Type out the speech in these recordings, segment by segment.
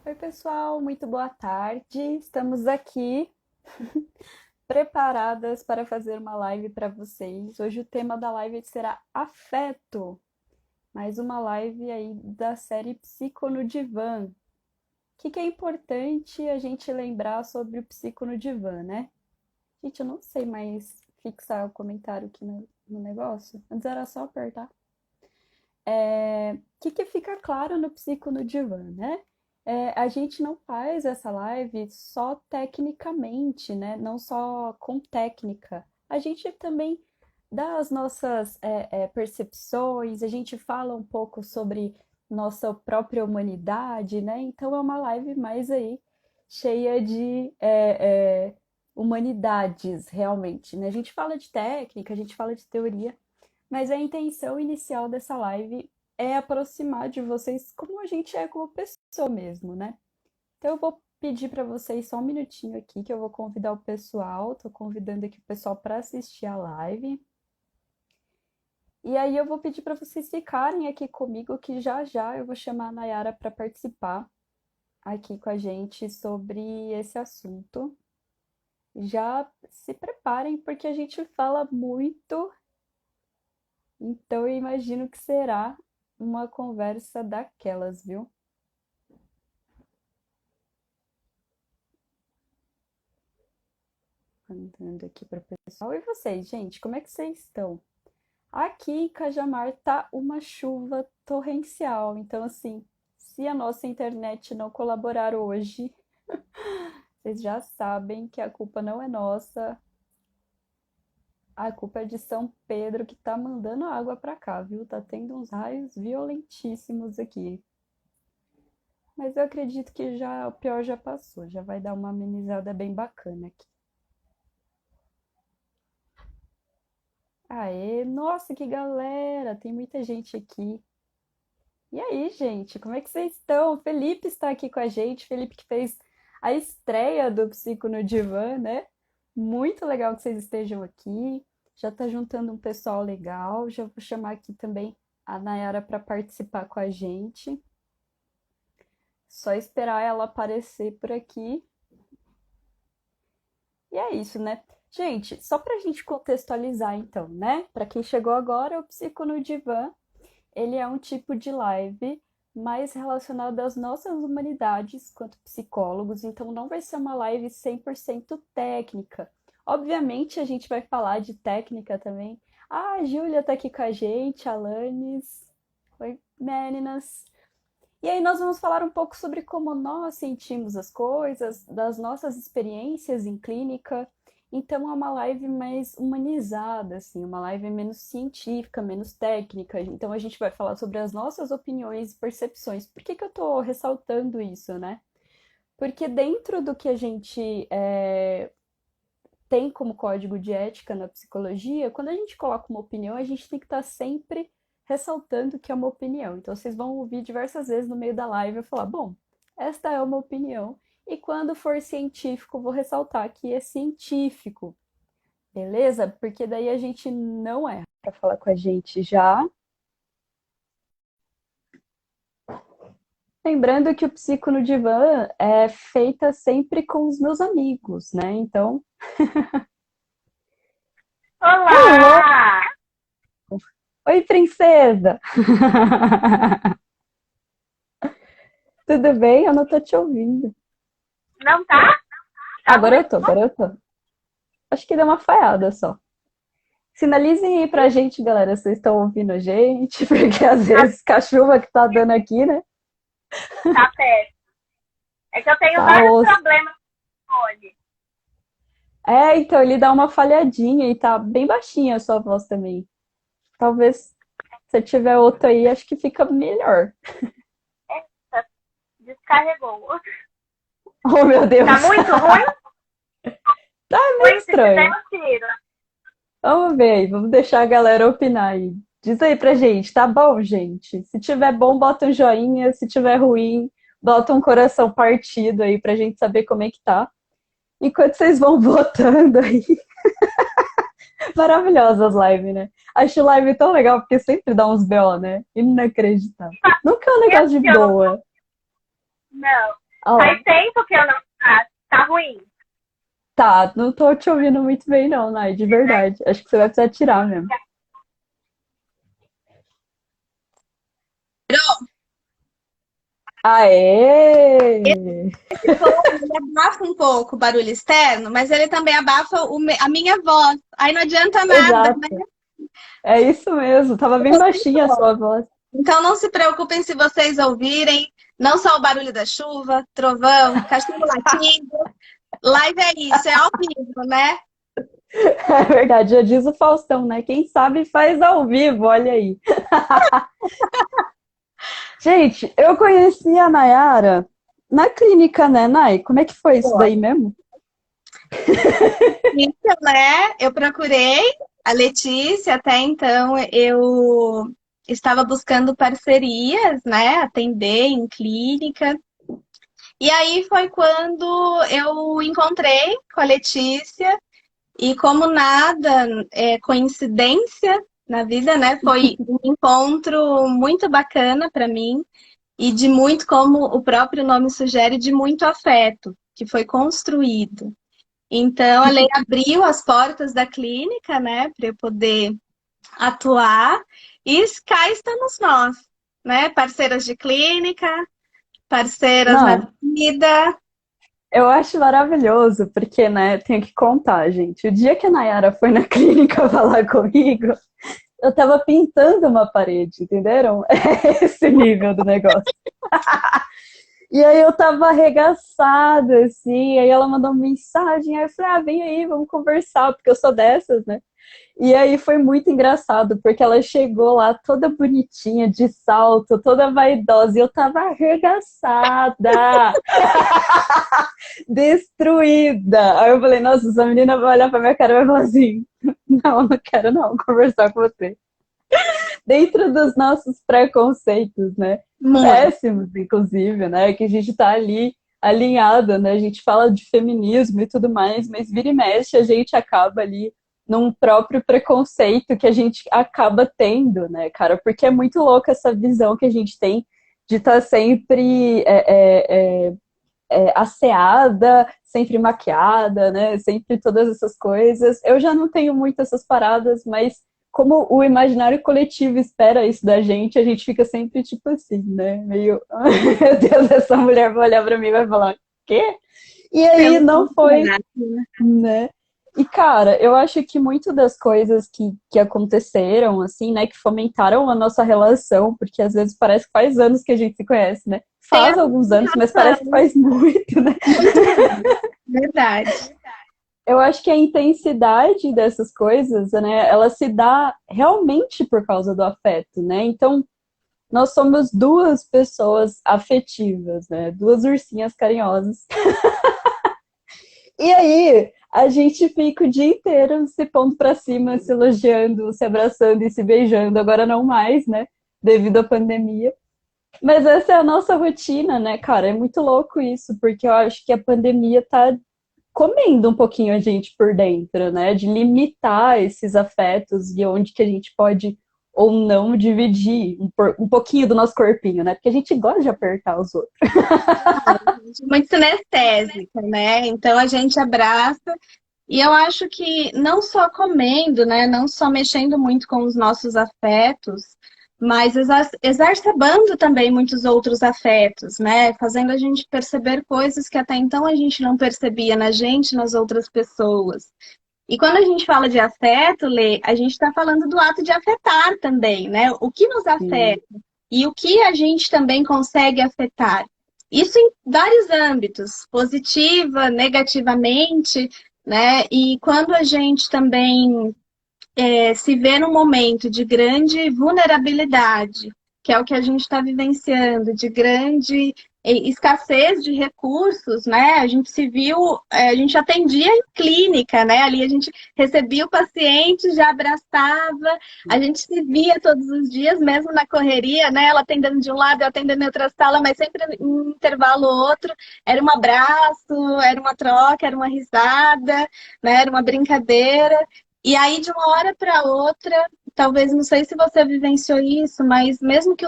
Oi, pessoal, muito boa tarde. Estamos aqui preparadas para fazer uma live para vocês. Hoje o tema da live será afeto, mais uma live aí da série Psico no Divã. O que é importante a gente lembrar sobre o Psico no Divã, né? Gente, eu não sei mais fixar o comentário aqui no negócio. Antes era só apertar. O que fica claro no Psico no Divã, né? A gente não faz essa live só tecnicamente, né? Não só com técnica. A gente também dá as nossas percepções, a gente fala um pouco sobre nossa própria humanidade, né? Então é uma live mais aí cheia de humanidades, realmente, né? A gente fala de técnica, a gente fala de teoria, mas a intenção inicial dessa live é aproximar de vocês como a gente é como pessoa mesmo, né? Então eu vou pedir para vocês só um minutinho aqui que eu vou convidar o pessoal, tô convidando aqui o pessoal para assistir a live. E aí eu vou pedir para vocês ficarem aqui comigo que já já eu vou chamar a Nayara para participar aqui com a gente sobre esse assunto. Já se preparem porque a gente fala muito, então eu imagino que será uma conversa daquelas, viu? Mandando aqui para o pessoal. E vocês, gente, como é que vocês estão? Aqui em Cajamar tá uma chuva torrencial, então assim, se a nossa internet não colaborar hoje, vocês já sabem que a culpa não é nossa, a culpa é de São Pedro que tá mandando água para cá, viu? Tá tendo uns raios violentíssimos aqui. Mas eu acredito que já o pior já passou, já vai dar uma amenizada bem bacana aqui. Aê, nossa, que galera! Tem muita gente aqui. E aí, gente, como é que vocês estão? O Felipe está aqui com a gente, Felipe que fez a estreia do Psico no Divã, né? Muito legal que vocês estejam aqui. Já tá juntando um pessoal legal. Já vou chamar aqui também a Nayara para participar com a gente. Só esperar ela aparecer por aqui. E é isso, né? Gente, só para a gente contextualizar então, né? Para quem chegou agora, o Psico no Divã ele é um tipo de live mais relacionado às nossas humanidades quanto psicólogos, então não vai ser uma live 100% técnica. Obviamente a gente vai falar de técnica também. Ah, a Júlia tá aqui com a gente, a Alanis. Oi, meninas. E aí nós vamos falar um pouco sobre como nós sentimos as coisas, das nossas experiências em clínica. Então é uma live mais humanizada, assim, uma live menos científica, menos técnica. Então a gente vai falar sobre as nossas opiniões e percepções. Por que que eu tô ressaltando isso, né? Porque dentro do que a gente tem como código de ética na psicologia, quando a gente coloca uma opinião, a gente tem que estar sempre ressaltando que é uma opinião. Então, vocês vão ouvir diversas vezes no meio da live eu falar: bom, esta é uma opinião, e quando for científico, vou ressaltar que é científico, beleza? Porque daí a gente não erra. Para falar com a gente já. Lembrando que o Psico no Divã é feita sempre com os meus amigos, né? Então, hello! Olá! Oi, princesa! Tudo bem? Eu não tô te ouvindo. Não tá? Tá Agora ruim? eu tô, agora eu tô. Acho que deu uma falhada só. Sinalizem aí pra gente, galera, se vocês estão ouvindo a gente, porque às Tá, vezes com a chuva que tá dando aqui, né? tá perto. É que eu tenho Tá vários osso. problemas com o fone. Então ele dá uma falhadinha e tá bem baixinha a sua voz também. Talvez se tiver outro aí, acho que fica melhor. Eita, descarregou. Oh, meu Tá Deus! muito ruim? Tá meio Ruim se tiver estranho. um tiro. Vamos ver aí, vamos deixar a galera opinar aí. Diz aí pra gente, tá bom, gente? Se tiver bom, bota um joinha. Se tiver ruim, bota um coração partido aí pra gente saber como é que tá. Enquanto vocês vão votando aí. Maravilhosas as lives, né? Acho live tão legal porque sempre dá uns BO, né? Inacreditável. Nunca é um Mesmo negócio de que eu não. boa. Não. Ó, Faz tempo que eu não faço. Tá ruim. tá, não tô te ouvindo muito bem não, Nai, de verdade. Acho que você vai precisar tirar mesmo. Aê! Ele abafa um pouco o barulho externo, mas ele também abafa a minha voz. Aí não adianta nada, né? Exato, é isso mesmo. Tava bem baixinha a sua voz. Então não se preocupem se vocês ouvirem não só o barulho da chuva, trovão, cachorro latindo. Live é isso, é ao vivo, né? É verdade, já diz o Faustão, né? Quem sabe faz ao vivo, olha aí. Gente, eu conheci a Nayara na clínica, né, Nay? Como é que foi isso daí mesmo? Então, né, eu procurei a Letícia, até então eu estava buscando parcerias, né, atender em clínica. E aí foi quando eu encontrei com a Letícia e como nada é coincidência na vida, né, foi um encontro muito bacana para mim e de muito, como o próprio nome sugere, de muito afeto que foi construído. Então, a lei abriu as portas da clínica, né, para eu poder atuar, e cá estamos nós, né, parceiras de clínica, parceiras Não, na vida. eu acho maravilhoso, porque, né, tenho que contar, gente. O dia que a Nayara foi na clínica falar comigo, eu tava pintando uma parede, entenderam? É esse nível do negócio. E aí eu tava arregaçada, assim, aí ela mandou uma mensagem, aí eu falei, ah, vem aí, vamos conversar, porque eu sou dessas, né? E aí foi muito engraçado, porque ela chegou lá toda bonitinha, de salto, toda vaidosa, e eu tava arregaçada, destruída. Aí eu falei, nossa, essa menina vai olhar pra minha cara e vai falar assim, não quero não conversar com você. Dentro dos nossos preconceitos, né? Muito. Péssimos, inclusive, né? Que a gente tá ali alinhada, né? A gente fala de feminismo e tudo mais, mas vira e mexe a gente acaba ali num próprio preconceito que a gente acaba tendo, né, cara? Porque é muito louca essa visão que a gente tem de estar sempre asseada, sempre maquiada, né? Sempre todas essas coisas. Eu já não tenho muito essas paradas, mas como o imaginário coletivo espera isso da gente, a gente fica sempre tipo assim, né? Meio, meu Deus, essa mulher vai olhar pra mim e vai falar, quê? E aí não foi, né? E, cara, eu acho que muito das coisas que aconteceram, assim, né, que fomentaram a nossa relação, porque às vezes parece que faz anos que a gente se conhece, né? Tem Faz alguns anos, mas parece que faz muito, né? verdade. Eu acho que a intensidade dessas coisas, né, ela se dá realmente por causa do afeto, né? Então, nós somos duas pessoas afetivas, né? Duas ursinhas carinhosas. E aí, a gente fica o dia inteiro se pondo pra cima, se elogiando, se abraçando e se beijando. Agora não mais, né? Devido à pandemia. Mas essa é a nossa rotina, né, cara? É muito louco isso, porque eu acho que a pandemia tá comendo um pouquinho a gente por dentro, né? De limitar esses afetos e onde que a gente pode ou não dividir um pouquinho do nosso corpinho, né? Porque a gente gosta de apertar os outros. Muito sinestésica, né? Então a gente abraça. E eu acho que não só comendo, né? Não só mexendo muito com os nossos afetos, mas exacerbando também muitos outros afetos, né? Fazendo a gente perceber coisas que até então a gente não percebia na gente, e nas outras pessoas. E quando a gente fala de afeto, Lê, a gente está falando do ato de afetar também, né? O que nos Sim. afeta e o que a gente também consegue afetar. Isso em vários âmbitos, positiva, negativamente, né? E quando a gente também se vê num momento de grande vulnerabilidade, que é o que a gente está vivenciando, de grande escassez de recursos, né? A gente se viu, a gente atendia em clínica, né? Ali a gente recebia o paciente, já abraçava, a gente se via todos os dias, mesmo na correria, né? Ela atendendo de um lado, eu atendendo em outra sala, mas sempre em um intervalo ou outro, era um abraço, era uma troca, era uma risada, né? Era uma brincadeira. E aí, de uma hora para outra, talvez, não sei se você vivenciou isso, mas mesmo que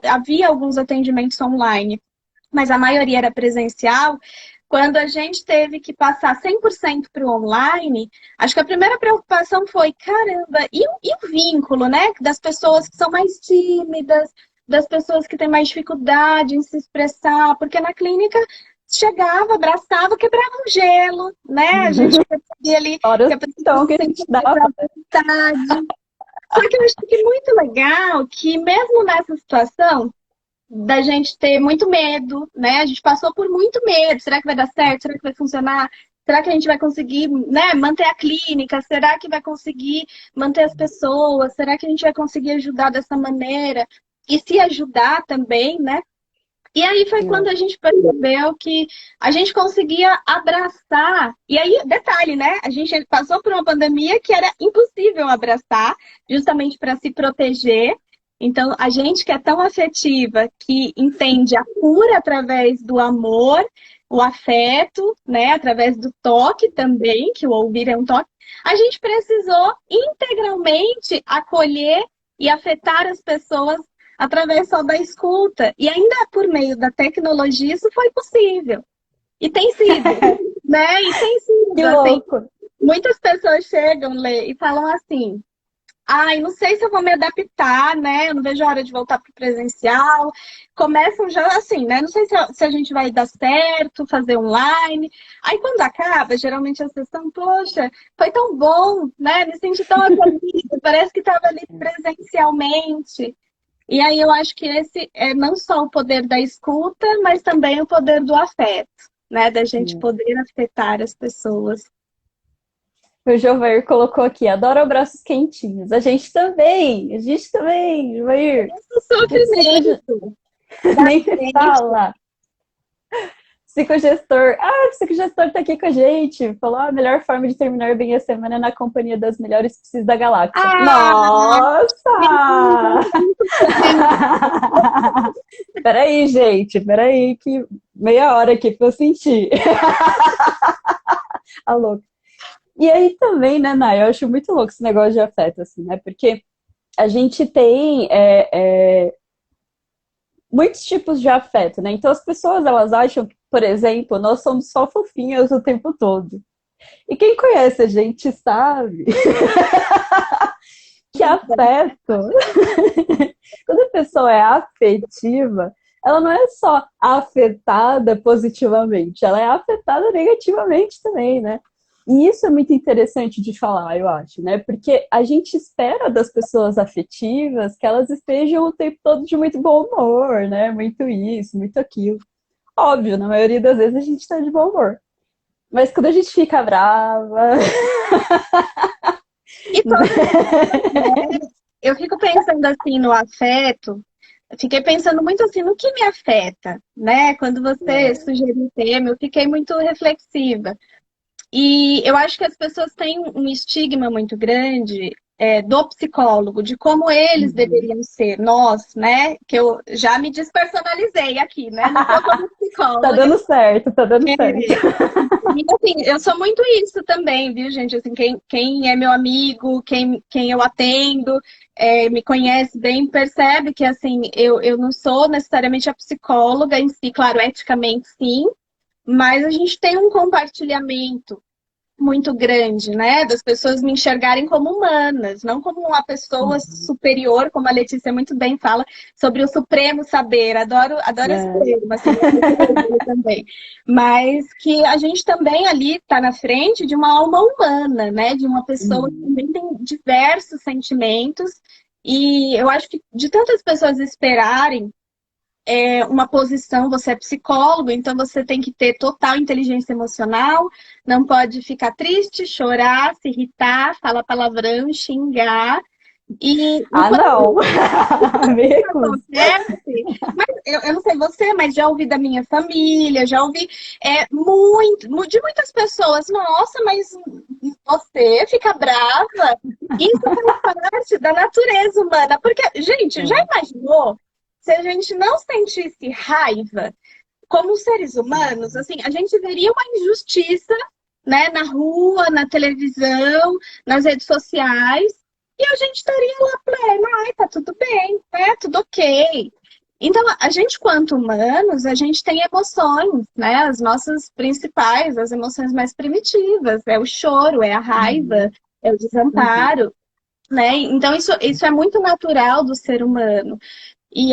havia alguns atendimentos online, mas a maioria era presencial. Quando a gente teve que passar 100% para o online, acho que a primeira preocupação foi, caramba, e o vínculo, né? Das pessoas que são mais tímidas, das pessoas que têm mais dificuldade em se expressar, porque na clínica chegava, abraçava, quebrava um gelo, né? A gente percebia ali Fora que o a pessoa tom se que a gente sentia dava. mais à vontade. Só que eu acho que é muito legal que mesmo nessa situação, da gente ter muito medo, né? A gente passou por muito medo. Será que vai dar certo? Será que vai funcionar? Será que a gente vai conseguir, né, manter a clínica? Será que vai conseguir manter as pessoas? Será que a gente vai conseguir ajudar dessa maneira? E se ajudar também, né? E aí foi quando a gente percebeu que a gente conseguia abraçar. E aí, detalhe, né? A gente passou por uma pandemia que era impossível abraçar, justamente para se proteger. Então, a gente que é tão afetiva, que entende a cura através do amor, o afeto, né? Através do toque também, que o ouvir é um toque, a gente precisou integralmente acolher e afetar as pessoas através só da escuta. E ainda por meio da tecnologia isso foi possível. E tem sido, né? E tem sido, Que assim, louco! muitas pessoas chegam, Lê, e falam assim, ai, não sei se eu vou me adaptar, né? Eu não vejo a hora de voltar para o presencial. Começam já assim, né? Não sei se a gente vai dar certo, fazer online. Aí quando acaba, geralmente a sessão, poxa, foi tão bom, né? Me senti tão acolhida, parece que estava ali presencialmente. E aí eu acho que esse é não só o poder da escuta, mas também o poder do afeto, né? Da gente poder afetar as pessoas. O Jovair colocou aqui, adoro abraços quentinhos. A gente também, Jovair. O sofrimento da Nem se gente. fala. Psicogestor. Ah, o psicogestor tá aqui com a gente. Falou a melhor forma de terminar bem a semana é na companhia das melhores psis da galáxia. Ah, Nossa! Peraí, gente. Peraí, que meia hora aqui pra eu sentir. A louca. E aí também, né, Nay, eu acho muito louco esse negócio de afeto, assim, né? Porque a gente tem muitos tipos de afeto, né? Então as pessoas, elas acham que, por exemplo, nós somos só fofinhas o tempo todo. E quem conhece a gente sabe que afeto, quando a pessoa é afetiva, ela não é só afetada positivamente, ela é afetada negativamente também, né? E isso é muito interessante de falar, eu acho, né? Porque a gente espera das pessoas afetivas que elas estejam o tempo todo de muito bom humor, né? Muito isso, muito aquilo. Óbvio, na maioria das vezes a gente está de bom humor. Mas quando a gente fica brava. E todo, né? Eu fico pensando assim no afeto, fiquei pensando muito assim no que me afeta, né? Quando você sugeriu o tema, eu fiquei muito reflexiva. E eu acho que as pessoas têm um estigma muito grande do psicólogo, de como eles deveriam ser, nós, né? Que eu já me despersonalizei aqui, né? Não sou como Tá psicóloga. dando certo, tá dando certo. E assim, eu sou muito isso também, viu, gente? Assim, quem é meu amigo, quem eu atendo, me conhece bem, percebe que assim, eu não sou necessariamente a psicóloga em si, claro, eticamente sim, mas a gente tem um compartilhamento muito grande, né? Das pessoas me enxergarem como humanas, não como uma pessoa superior, como a Letícia muito bem fala, sobre o supremo saber. Adoro esse termo, assim, também. Mas que a gente também ali está na frente de uma alma humana, né? De uma pessoa que também tem diversos sentimentos. E eu acho que de tantas pessoas esperarem uma posição, você é psicólogo, então você tem que ter total inteligência emocional, não pode ficar triste, chorar, se irritar, falar palavrão, xingar. E Não! Me isso recuso. acontece, mas eu não sei você, mas já ouvi da minha família, já ouvi de muitas pessoas, nossa, mas você fica brava? Isso faz parte da natureza humana, porque, gente, já imaginou? Se a gente não sentisse raiva como seres humanos, assim, a gente veria uma injustiça, né, na rua, na televisão, nas redes sociais, e a gente estaria lá pleno, ai, tá tudo bem, né, tudo ok. Então, a gente, quanto humanos, a gente tem emoções, né? As nossas principais, as emoções mais primitivas, é o choro, é a raiva, Uhum, é o uhum, desamparo, né? Então, isso é muito natural do ser humano. E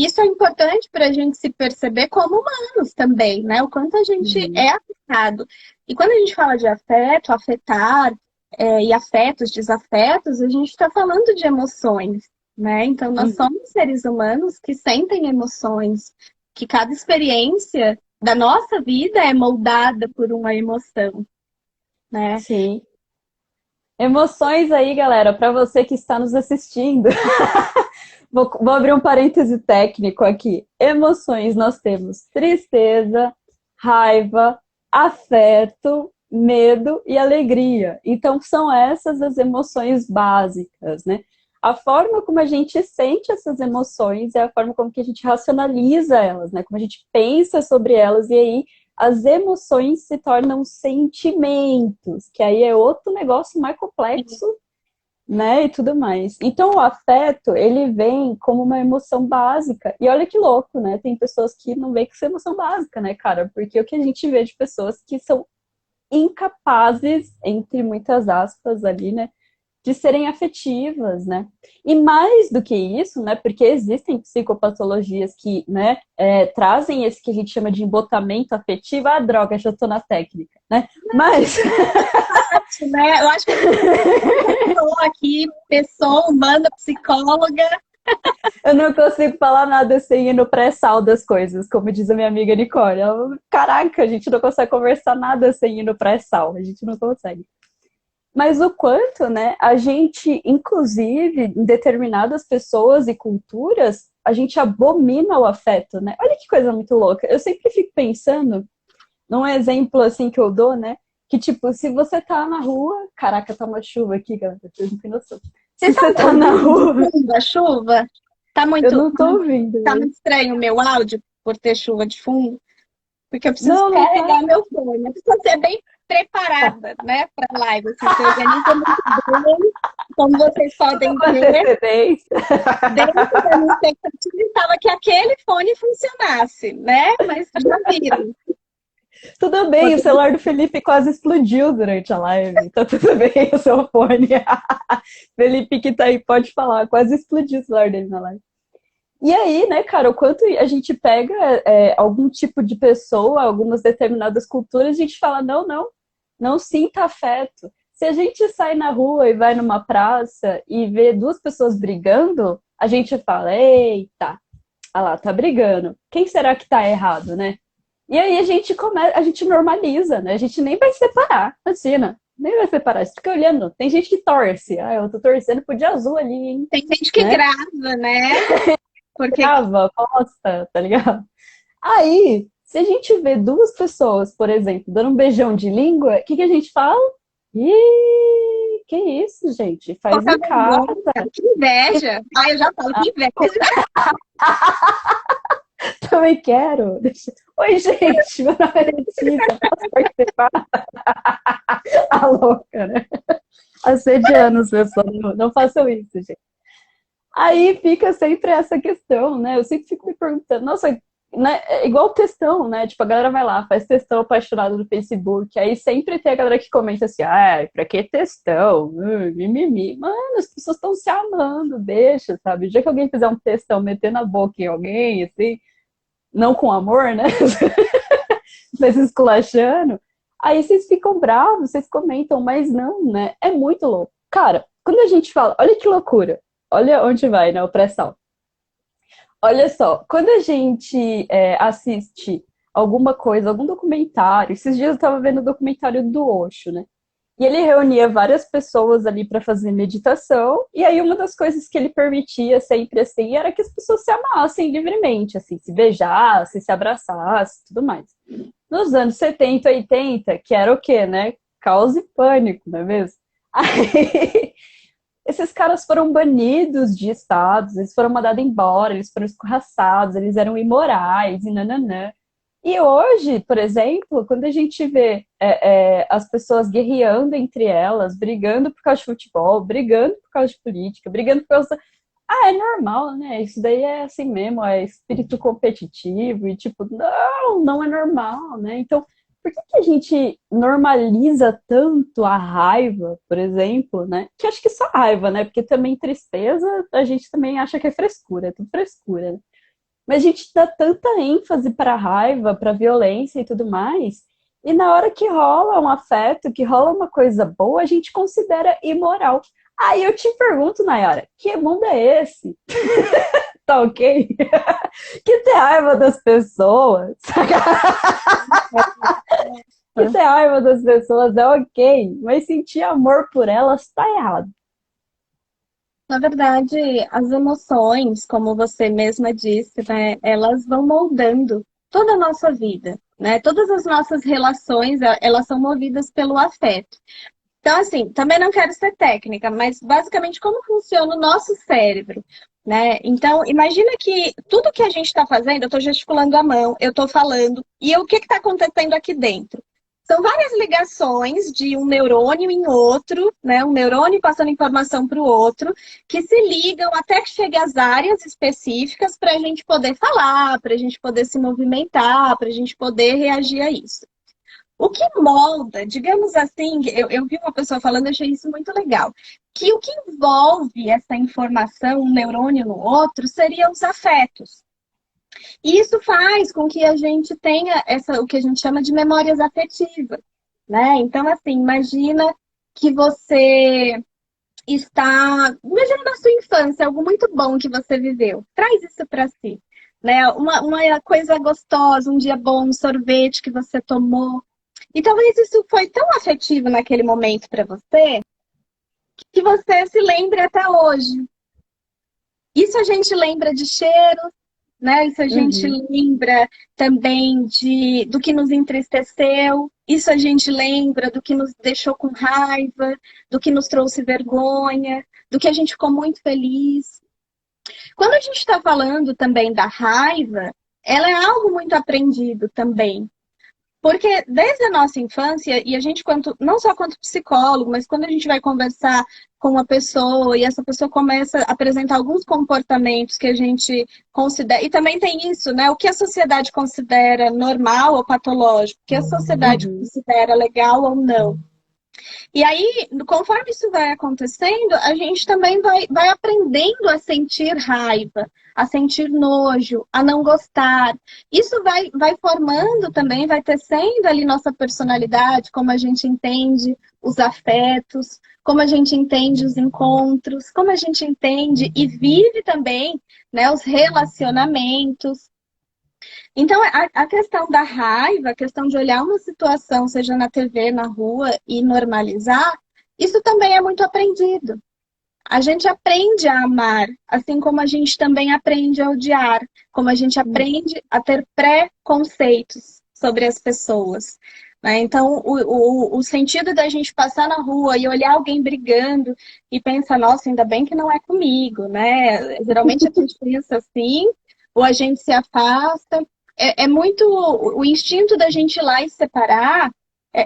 isso é importante para a gente se perceber como humanos também, né? O quanto a gente uhum, é afetado. E quando a gente fala de afeto, afetar, e afetos, desafetos, a gente está falando de emoções, né? Então, nós uhum. somos seres humanos que sentem emoções, que cada experiência da nossa vida é moldada por uma emoção, né? Sim. Emoções aí, galera, para você que está nos assistindo. Vou abrir um parêntese técnico aqui. Emoções, nós temos tristeza, raiva, afeto, medo e alegria. Então, são essas as emoções básicas, né? A forma como a gente sente essas emoções é a forma como que a gente racionaliza elas, né? Como a gente pensa sobre elas, e aí as emoções se tornam sentimentos, que aí é outro negócio mais complexo, né, e tudo mais. Então, o afeto, ele vem como uma emoção básica. E olha que louco, né? Tem pessoas que não veem que isso é emoção básica, né, cara? Porque o que a gente vê de pessoas que são incapazes, entre muitas aspas ali, né, de serem afetivas, né? E mais do que isso, né, porque existem psicopatologias que, né, trazem esse que a gente chama de embotamento afetivo. Ah, droga, já tô na técnica, né? Mas Né? Eu acho que a gente falou aqui, pessoa humana, psicóloga. eu não consigo falar nada sem ir no pré-sal das coisas, como diz a minha amiga Nicole. Caraca, a gente não consegue conversar nada sem ir no pré-sal, a gente não consegue. Mas o quanto, né, a gente, inclusive, em determinadas pessoas e culturas, a gente abomina o afeto, né? Olha que coisa muito louca. Eu sempre fico pensando num exemplo, assim, que eu dou, né? Que, tipo, se você tá na rua... Caraca, tá uma chuva aqui, galera, vocês não têm noção. Vocês Se estão você tá na ouvindo de rua... fundo a chuva? Tá Eu muito, não tô ouvindo, tá mas... muito estranho o meu áudio por ter chuva de fundo, porque eu preciso Não, não tá. carregar meu fone. Eu preciso ser bem preparada, né, para a live. Assim, se organiza muito bem, como vocês Tudo podem com ver. antecedência. Dentro da minha expectativa estava que aquele fone funcionasse, né? Mas já viram. Tudo bem, o celular do Felipe quase explodiu durante a live. Tá tudo bem, o seu fone. Felipe que tá aí, pode falar. Quase explodiu o celular dele na live. E aí, né, cara, o quanto a gente pega algum tipo de pessoa, algumas determinadas culturas, a gente fala, não, não, não sinta afeto. Se a gente sai na rua e vai numa praça e vê duas pessoas brigando, a gente fala, eita, ah lá, tá brigando. Quem será que tá errado, né? E aí a gente normaliza, né? A gente nem vai separar, imagina. Nem vai separar, você fica olhando. Tem gente que torce. Ah, eu tô torcendo pro dia azul ali, hein? Tem gente que Né? grava, né? Porque Grava, posta, tá ligado? Aí, se a gente vê duas pessoas, por exemplo, dando um beijão de língua, o que, que a gente fala? Ih, que isso, gente? Faz pouca em casa. vergonha, que inveja. Ah, eu já falo que inveja. Também quero. Oi, gente, meu nome é Letícia. Posso participar? A louca, né? Assediando as pessoas. Não, não façam isso, gente. Aí fica sempre essa questão, né? Eu sempre fico me perguntando, nossa, né? É igual textão, né? Tipo, a galera vai lá, faz textão apaixonado no Facebook, aí sempre tem a galera que comenta assim, ah, pra que textão? Mimimi. Mano, as pessoas estão se amando, deixa, sabe? O dia que alguém fizer um textão metendo a boca em alguém, assim, não com amor, né? Mas esculachando, aí vocês ficam bravos, vocês comentam, mas não, né? É muito louco. Cara, quando a gente fala, olha que loucura, olha onde vai, né, o pré-sal. Olha só, quando a gente assiste alguma coisa, algum documentário, esses dias eu estava vendo o documentário do Osho, né? E ele reunia várias pessoas ali para fazer meditação, e aí uma das coisas que ele permitia sempre assim era que as pessoas se amassem livremente, assim, se beijassem, se abraçassem, tudo mais. Nos anos 70, 80, que era o quê, né? Caos e pânico, não é mesmo? Aí, esses caras foram banidos de estados, eles foram mandados embora, eles foram escorraçados, eles eram imorais e nananã. E hoje, por exemplo, quando a gente vê as pessoas guerreando entre elas, brigando por causa de futebol, brigando por causa de política, brigando por causa. ah, é normal, né? Isso daí é assim mesmo, é espírito competitivo e tipo, não, não é normal, né? Então, por que que a gente normaliza tanto a raiva, por exemplo, né? Que acho que só raiva, né? Porque também tristeza, a gente também acha que é frescura, é tudo frescura, né? Mas a gente dá tanta ênfase para a raiva, para a violência e tudo mais, e na hora que rola um afeto, que rola uma coisa boa, a gente considera imoral. Aí eu te pergunto, Nayara, que mundo é esse? Tá ok? Que ter raiva das pessoas, que ter raiva das pessoas é ok, mas sentir amor por elas tá errado. Na verdade, as emoções, como você mesma disse, né, elas vão moldando toda a nossa vida, né? Todas as nossas relações, elas são movidas pelo afeto. Então, assim, também não quero ser técnica, mas basicamente como funciona o nosso cérebro, né? Então, imagina que tudo que a gente está fazendo, eu estou gesticulando a mão, eu estou falando, e o que está acontecendo aqui dentro? São várias ligações de um neurônio em outro, né? Um neurônio passando informação para o outro, que se ligam até que chegue às áreas específicas para a gente poder falar, para a gente poder se movimentar, para a gente poder reagir a isso. O que molda, digamos assim, eu vi uma pessoa falando, eu achei isso muito legal, que o que envolve essa informação, um neurônio no outro, seriam os afetos. E isso faz com que a gente tenha o que a gente chama de memórias afetivas, né? Então, assim, imagina que você imagina na sua infância, algo muito bom que você viveu. Traz isso para si, né? Uma coisa gostosa, um dia bom, um sorvete que você tomou. E talvez isso foi tão afetivo naquele momento para você que você se lembre até hoje. Isso a gente lembra de cheiro, né? Isso a gente Uhum. lembra também do que nos entristeceu. Isso a gente lembra do que nos deixou com raiva, do que nos trouxe vergonha, do que a gente ficou muito feliz. Quando a gente está falando também da raiva, ela é algo muito aprendido também. Porque desde a nossa infância, e a gente, não só quanto psicólogo, mas quando a gente vai conversar com uma pessoa e essa pessoa começa a apresentar alguns comportamentos que a gente considera. E também tem isso, né? O que a sociedade considera normal ou patológico, o que a sociedade Uhum. considera legal ou não. E aí, conforme isso vai acontecendo, a gente também vai aprendendo a sentir raiva, a sentir nojo, a não gostar. Isso vai formando também, vai tecendo ali nossa personalidade, como a gente entende os afetos, como a gente entende os encontros, como a gente entende e vive também, né, os relacionamentos. Então, a questão da raiva, a questão de olhar uma situação, seja na TV, na rua, e normalizar, isso também é muito aprendido. A gente aprende a amar, assim como a gente também aprende a odiar, como a gente aprende a ter pré-conceitos sobre as pessoas. Né? Então, o sentido da gente passar na rua e olhar alguém brigando e pensar, nossa, ainda bem que não é comigo, né? Geralmente a gente pensa assim, ou a gente se afasta. É muito o instinto da gente ir lá e separar,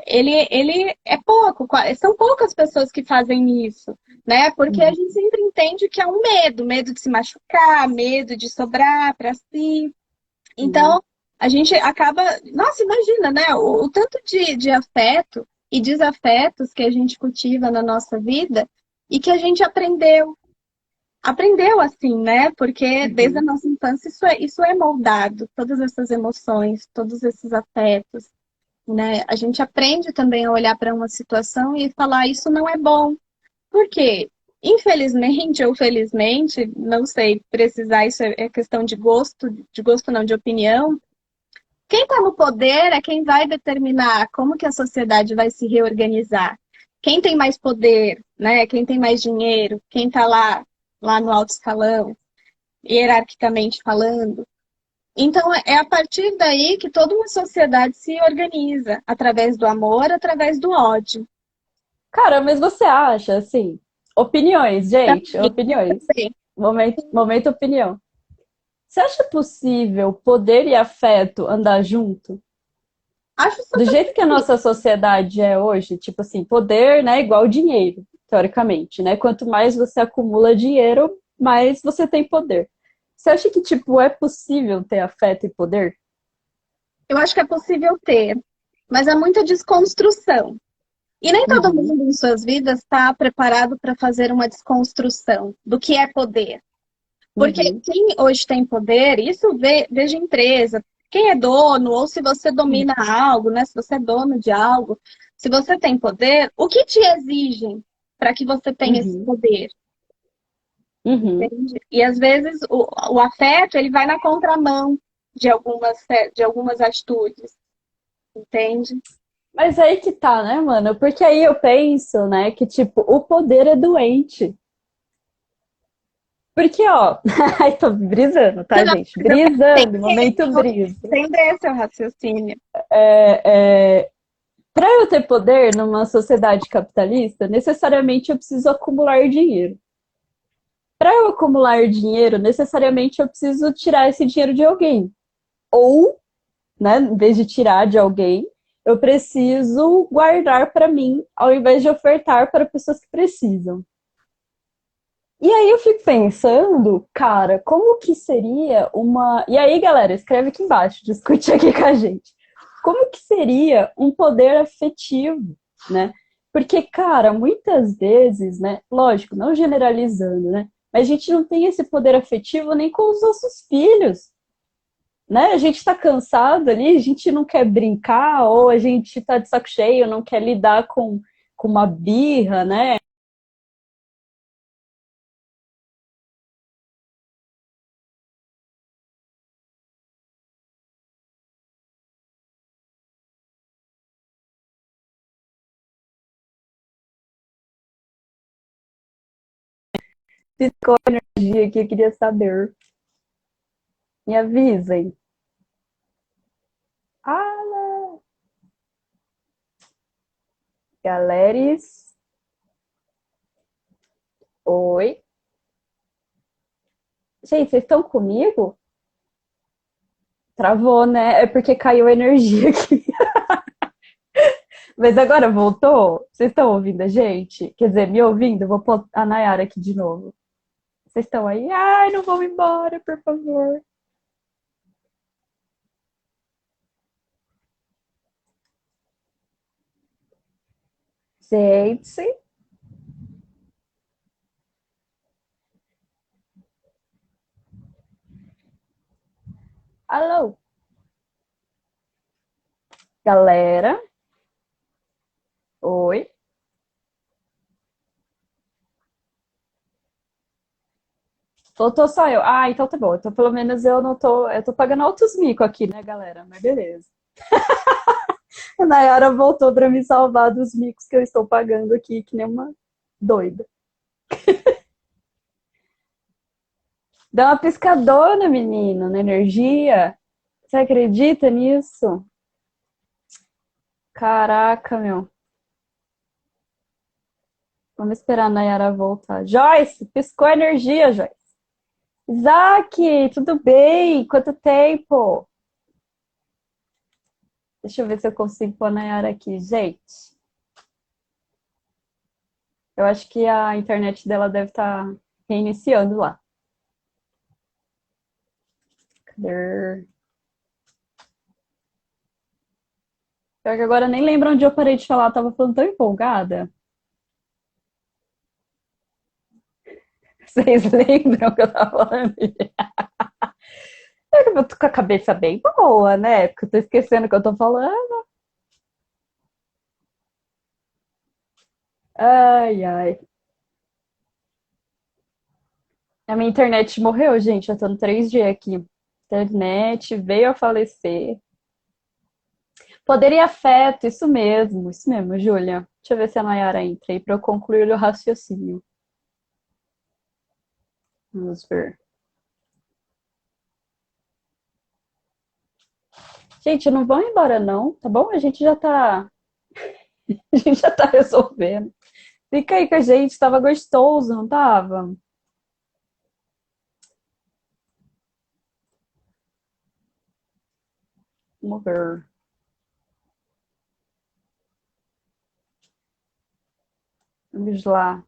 ele é pouco, são poucas pessoas que fazem isso, né? Porque a Uhum. gente sempre entende que é um medo de se machucar, medo de sobrar para si. Uhum. Então, a gente acaba. Nossa, imagina, né? O tanto de afeto e desafetos que a gente cultiva na nossa vida e que a gente aprendeu assim, né? Porque desde a Uhum. nossa infância isso é moldado, todas essas emoções, todos esses afetos, né? A gente aprende também a olhar para uma situação e falar isso não é bom. Por quê? Infelizmente ou felizmente, não sei precisar, isso é questão de gosto não, de opinião. Quem está no poder é quem vai determinar como que a sociedade vai se reorganizar. Quem tem mais poder, né? Quem tem mais dinheiro, quem está lá no alto escalão, hierarquicamente falando. Então, é a partir daí que toda uma sociedade se organiza, através do amor, através do ódio. Cara, mas você acha, assim, opiniões, gente, Também, opiniões. também. Momento opinião. Você acha possível poder e afeto andar junto? Acho Do super jeito que a possível. nossa sociedade é hoje, tipo assim, poder, né, igual dinheiro, teoricamente, né? Quanto mais você acumula dinheiro, mas você tem poder. Você acha que, tipo, é possível ter afeto e poder? Eu acho que é possível ter, mas é muita desconstrução. E nem todo Uhum, mundo em suas vidas está preparado para fazer uma desconstrução do que é poder. Porque uhum, quem hoje tem poder, isso veja empresa, quem é dono, ou se você domina algo, né? Se você é dono de algo, se você tem poder, o que te exigem para que você tenha esse uhum, poder? uhum. Entende? E às vezes o afeto ele vai na contramão de algumas atitudes, entende? Mas aí que tá, né, mano? Porque aí eu penso, né, que, tipo, o poder é doente. Porque, ó, ai, tô brisando, tá, Não, gente? mas eu quero Brisando, momento brisa. entender seu raciocínio. Para eu ter poder numa sociedade capitalista, necessariamente eu preciso acumular dinheiro. Para eu acumular dinheiro, necessariamente eu preciso tirar esse dinheiro de alguém. Ou, né, em vez de tirar de alguém, eu preciso guardar para mim, ao invés de ofertar para pessoas que precisam. E aí eu fico pensando, cara, como que seria uma. E aí, galera, escreve aqui embaixo, discute aqui com a gente. Como que seria um poder afetivo, né? Porque, cara, muitas vezes, né? Lógico, não generalizando, né? Mas a gente não tem esse poder afetivo nem com os nossos filhos, né? A gente tá cansado ali, a gente não quer brincar, ou a gente tá de saco cheio, não quer lidar com uma birra, né? Ficou energia que eu queria saber. Me avisem. Ah, galeres. Oi. Gente, vocês estão comigo? Travou, né? É porque caiu energia aqui. Mas agora voltou? Vocês estão ouvindo a gente? Quer dizer, me ouvindo? Vou pôr a Nayara aqui de novo. Vocês estão aí? Ai, não vão embora, por favor. Gente. Alô? Galera. Oi. Voltou só eu. Ah, então tá bom. Então pelo menos eu não tô. Eu tô pagando altos mico aqui, né, galera? Mas beleza. A Nayara voltou para me salvar dos micos que eu estou pagando aqui, que nem uma doida. Dá uma piscadona, menino, na energia. Você acredita nisso? Caraca, meu. Vamos esperar a Nayara voltar. Joyce, piscou a energia, Joyce. Isaac, tudo bem? Quanto tempo? Deixa eu ver se eu consigo pôr a Nayara aqui. Gente, eu acho que a internet dela deve estar reiniciando lá. Cadê? Pior que agora eu nem lembro onde eu parei de falar, eu tava falando tão empolgada. Vocês lembram que eu tava falando? Eu tô com a cabeça bem boa, né? Porque eu tô esquecendo o que eu tô falando. Ai, ai. A minha internet morreu, gente. Eu tô no 3G aqui. Internet veio a falecer. Poder e afeto, isso mesmo, Júlia. Deixa eu ver se a Nayara entra aí pra eu concluir o raciocínio. Vamos ver. Gente, não vão embora, não, tá bom? A gente já tá. A gente já tá resolvendo. Fica aí com a gente, tava gostoso, não tava? Vamos ver. Vamos lá.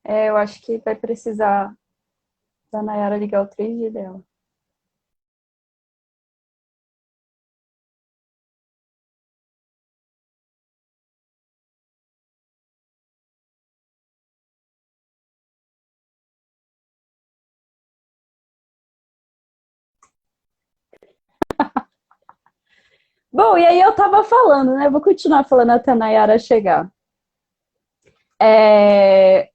Eu acho que vai precisar da Nayara ligar o 3G dela. Bom, e aí eu tava falando, né? Vou continuar falando até a Nayara chegar. É...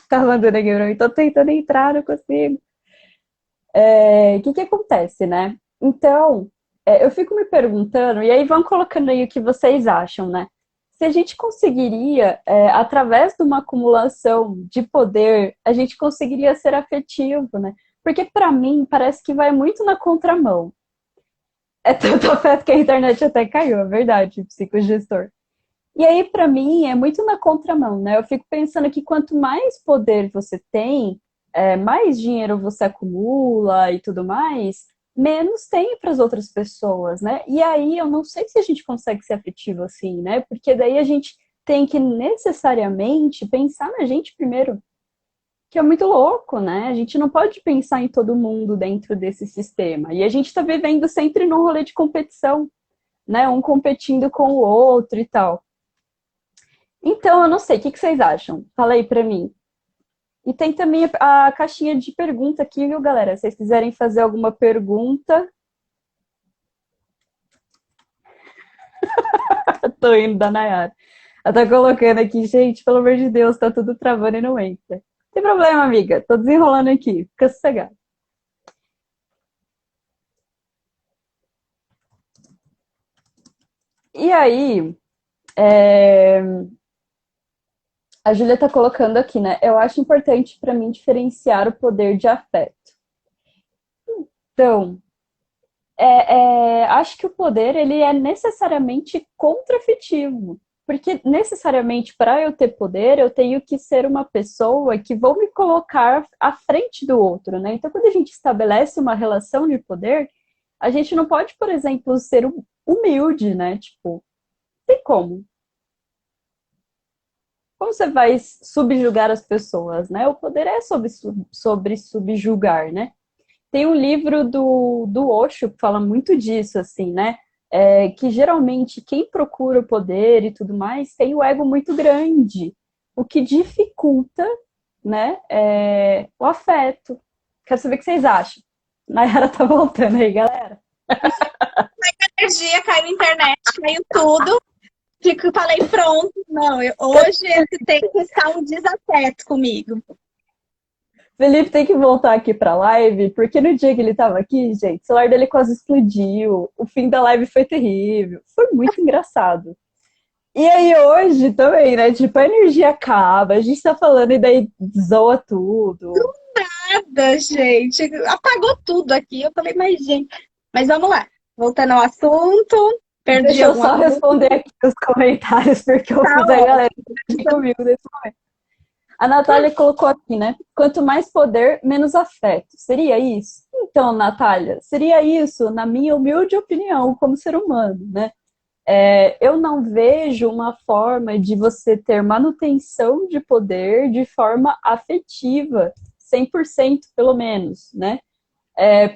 Tá mandando aqui pra mim, tô tentando entrar, não consigo. O que que acontece, né? Então, eu fico me perguntando, e aí vão colocando aí o que vocês acham, né? Se a gente conseguiria, através de uma acumulação de poder, a gente conseguiria ser afetivo, né? Porque para mim parece que vai muito na contramão. É tanto afeto que a internet até caiu, é verdade, psicogestor. E aí, para mim, é muito na contramão, né? Eu fico pensando que quanto mais poder você tem, mais dinheiro você acumula e tudo mais, menos tem para as outras pessoas, né? E aí eu não sei se a gente consegue ser afetivo assim, né? Porque daí a gente tem que necessariamente pensar na gente primeiro, que é muito louco, né? A gente não pode pensar em todo mundo dentro desse sistema. E a gente está vivendo sempre num rolê de competição, né? Um competindo com o outro e tal. Então, eu não sei, o que vocês acham? Fala aí pra mim. E tem também a caixinha de pergunta aqui, viu, galera? Se vocês quiserem fazer alguma pergunta, tô indo da Nayara. Ela tá colocando aqui, gente, pelo amor de Deus, tá tudo travando e não entra. Não tem problema, amiga, tô desenrolando aqui, fica sossegada. E aí, é, a Júlia tá colocando aqui, né? Eu acho importante pra mim diferenciar o poder de afeto. Então, acho que o poder ele é necessariamente contraafetivo. Porque necessariamente para eu ter poder, eu tenho que ser uma pessoa que vou me colocar à frente do outro, né? Então, quando a gente estabelece uma relação de poder, a gente não pode, por exemplo, ser humilde, né? Tipo, tem como. Como você vai subjugar as pessoas, né? O poder é sobre subjugar, né? Tem um livro do Osho que fala muito disso, assim, né? Que geralmente quem procura o poder e tudo mais tem o ego muito grande, o que dificulta, né, o afeto. Quero saber o que vocês acham. Nayara tá voltando aí, galera. Energia, caiu a internet, caiu tudo. Falei, pronto, não, hoje esse tem que estar um desafeto comigo. Felipe tem que voltar aqui pra live, porque no dia que ele tava aqui, gente, o celular dele quase explodiu. O fim da live foi terrível. Foi muito engraçado. E aí hoje também, né? Tipo, a energia acaba, a gente tá falando e daí zoa tudo. Nada, gente, apagou tudo aqui. Eu falei, mas gente, mas vamos lá, voltando ao assunto, perdi Deixa eu alguma só coisa. responder aqui os comentários, porque eu Tá fiz a galera aqui ótimo. comigo nesse momento. A Natália colocou aqui, né? Quanto mais poder, menos afeto. Seria isso? Então, Natália, seria isso, na minha humilde opinião, como ser humano, né? Eu não vejo uma forma de você ter manutenção de poder de forma afetiva, 100% pelo menos, né?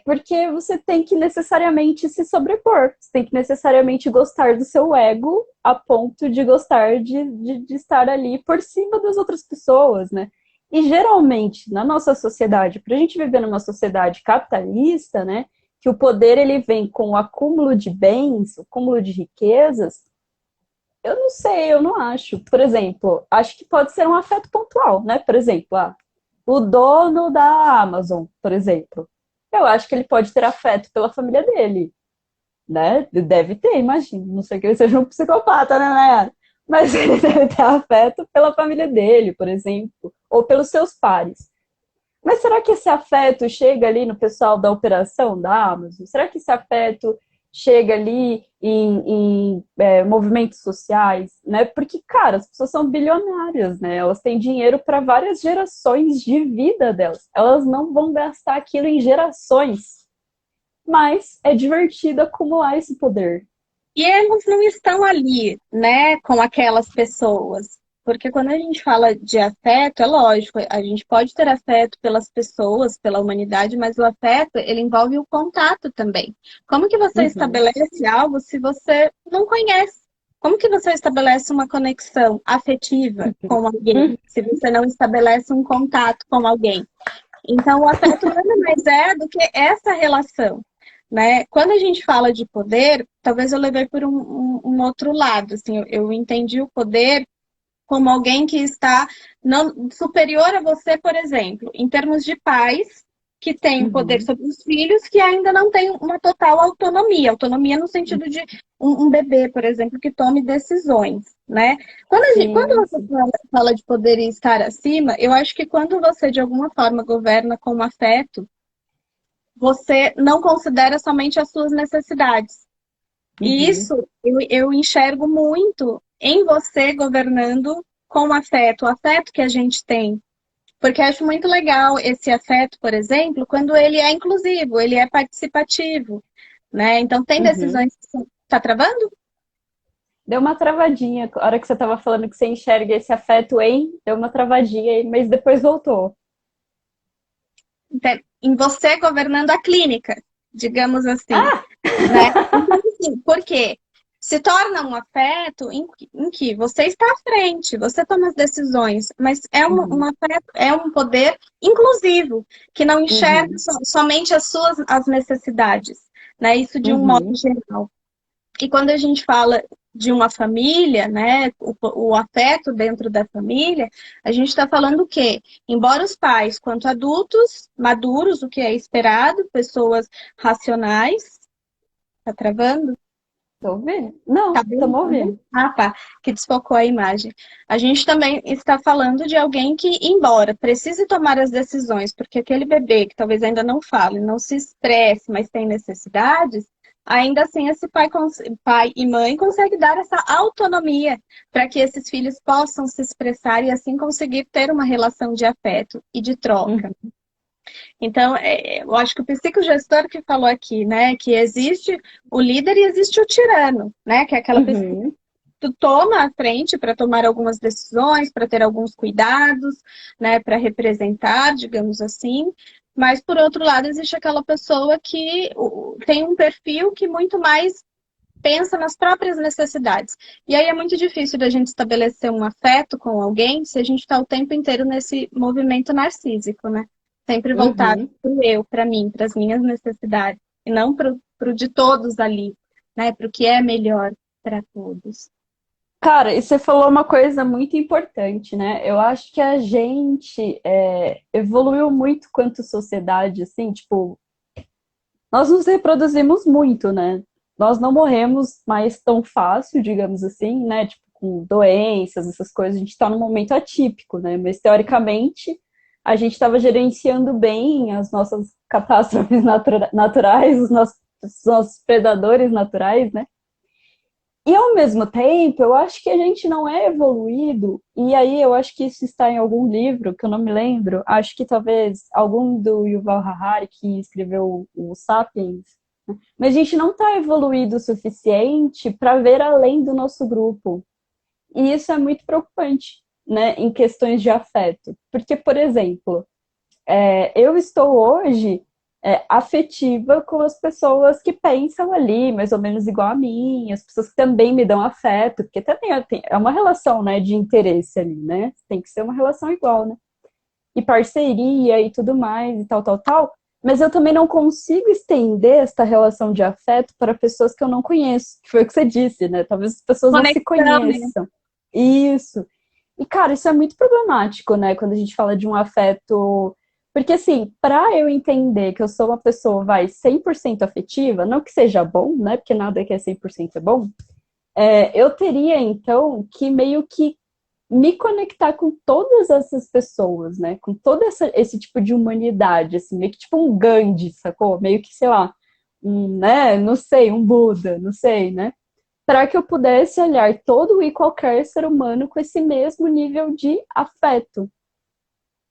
Porque você tem que necessariamente se sobrepor, você tem que necessariamente gostar do seu ego a ponto de gostar de estar ali por cima das outras pessoas, né? E geralmente, na nossa sociedade, para a gente viver numa sociedade capitalista, né, que o poder ele vem com o acúmulo de bens, o acúmulo de riquezas, eu não sei, eu não acho. Por exemplo, acho que pode ser um afeto pontual, né? Por exemplo, o dono da Amazon, por exemplo. Eu acho que ele pode ter afeto pela família dele, né? Deve ter, imagino. Não sei que ele seja um psicopata, né, Nayara? Mas ele deve ter afeto pela família dele, por exemplo, ou pelos seus pares. Mas será que esse afeto chega ali no pessoal da operação da Amazon? Será que esse afeto chega ali em movimentos sociais, né? Porque, cara, as pessoas são bilionárias, né? Elas têm dinheiro para várias gerações de vida delas. Elas não vão gastar aquilo em gerações, mas é divertido acumular esse poder. E eles não estão ali, né, com aquelas pessoas. porque quando a gente fala de afeto, é lógico, a gente pode ter afeto pelas pessoas, pela humanidade, mas o afeto, ele envolve o contato também. Como que você Uhum. estabelece algo se você não conhece? Como que você estabelece uma conexão afetiva com alguém, Uhum. se você não estabelece um contato com alguém? Então, o afeto nada mais é do que essa relação, né? Quando a gente fala de poder, talvez eu levei por um outro lado, assim, eu entendi o poder como alguém que está não, superior a você, por exemplo, em termos de pais que têm poder Uhum. sobre os filhos que ainda não têm uma total autonomia. Autonomia no sentido de um bebê, por exemplo, que tome decisões, né? Quando Sim, você sim. fala de poder e estar acima, eu acho que quando você, de alguma forma, governa com afeto, você não considera somente as suas necessidades. E Uhum. isso eu enxergo muito em você governando com afeto, o afeto que a gente tem. Porque eu acho muito legal esse afeto, por exemplo, quando ele é inclusivo, ele é participativo, né? Então, tem Uhum. decisões que tá travando? Deu uma travadinha. A hora que você estava falando que você enxerga esse afeto deu uma travadinha aí, mas depois voltou. Em você governando a clínica, digamos assim, Ah! né? Então, assim, por quê? Se torna um afeto em que você está à frente, você toma as decisões, mas é um Uhum. afeto, é um poder inclusivo, que não enxerga Uhum. somente as necessidades, né? Isso de um modo Uhum. geral. E quando a gente fala de uma família, né, o afeto dentro da família, a gente está falando o quê? Embora os pais, quanto adultos, maduros, o que é esperado, pessoas racionais, tá travando? Tô ouvindo? Tá Não, bem? estamos Tá bem? ouvindo. Ah, tá. Que desfocou a imagem. A gente também está falando de alguém que, embora precise tomar as decisões, porque aquele bebê que talvez ainda não fale, não se expresse, mas tem necessidades, ainda assim esse pai e mãe conseguem dar essa autonomia para que esses filhos possam se expressar e assim conseguir ter uma relação de afeto e de troca. Uhum. Então, eu acho que o psicogestor que falou aqui, né, que existe o líder e existe o tirano, né, que é aquela pessoa Uhum. que toma a frente para tomar algumas decisões, para ter alguns cuidados, né, para representar, digamos assim. Mas, por outro lado, existe aquela pessoa que tem um perfil que muito mais pensa nas próprias necessidades. E aí é muito difícil da gente estabelecer um afeto com alguém se a gente está o tempo inteiro nesse movimento narcísico, né? Sempre voltado Uhum. para o eu, para mim, para as minhas necessidades, e não para o de todos ali, né? Para o que é melhor para todos. Cara, e você falou uma coisa muito importante, né? Eu acho que a gente evoluiu muito quanto sociedade, assim, tipo, nós nos reproduzimos muito, né? Nós não morremos mais tão fácil, digamos assim, né? Tipo, com doenças, essas coisas, a gente está num momento atípico, né? Mas teoricamente a gente estava gerenciando bem as nossas catástrofes naturais, os nossos predadores naturais, né? E ao mesmo tempo, eu acho que a gente não é evoluído, e aí eu acho que isso está em algum livro, que eu não me lembro, acho que talvez algum do Yuval Harari, que escreveu o Sapiens, mas a gente não está evoluído o suficiente para ver além do nosso grupo. E isso é muito preocupante, né, em questões de afeto. Porque, por exemplo, eu estou hoje afetiva com as pessoas que pensam ali, mais ou menos igual a mim, as pessoas que também me dão afeto, porque até é uma relação, né, de interesse ali, né? Tem que ser uma relação igual, né? E parceria e tudo mais, e tal, tal, tal. Mas eu também não consigo estender esta relação de afeto para pessoas que eu não conheço, que foi o que você disse, né? Talvez as pessoas não se Conexão, né? conheçam. Isso. E, cara, isso é muito problemático, né? Quando a gente fala de um afeto. Porque, assim, para eu entender que eu sou uma pessoa, 100% afetiva, não que seja bom, né? Porque nada que é 100% é bom, eu teria, então, que meio que me conectar com todas essas pessoas, né? Com todo esse tipo de humanidade, assim, meio que tipo um Gandhi, sacou? Meio que, sei lá, né? Não sei, um Buda, não sei, né? Para que eu pudesse olhar todo e qualquer ser humano com esse mesmo nível de afeto.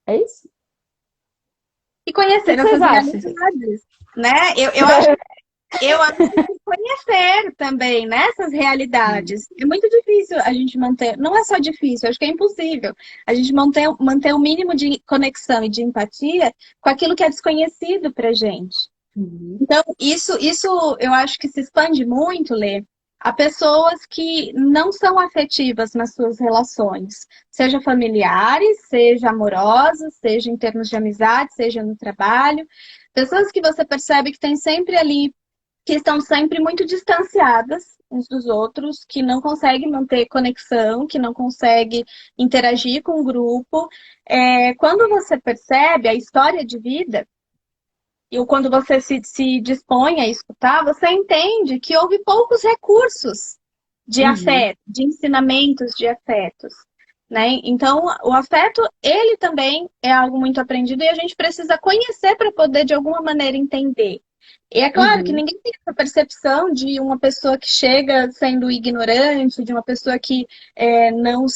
É isso? O E conhecer que vocês essas acham? realidades, né? Eu acho Eu acho que conhecer também nessas realidades. É muito difícil a gente manter, não é só difícil, acho que é impossível a gente manter o mínimo de conexão e de empatia com aquilo que é desconhecido pra gente. Uhum. Então, isso eu acho que se expande muito, Lê, a pessoas que não são afetivas nas suas relações, seja familiares, seja amorosas, seja em termos de amizade, seja no trabalho. Pessoas que você percebe que tem sempre ali, que estão sempre muito distanciadas uns dos outros, que não conseguem manter conexão, que não conseguem interagir com o grupo. Quando você percebe a história de vida, e quando você se dispõe a escutar, você entende que houve poucos recursos de Uhum. afeto, de ensinamentos de afetos, né? Então, o afeto, ele também é algo muito aprendido e a gente precisa conhecer para poder, de alguma maneira, entender. E é claro que Uhum. ninguém tem essa percepção de uma pessoa que chega sendo ignorante, de uma pessoa que não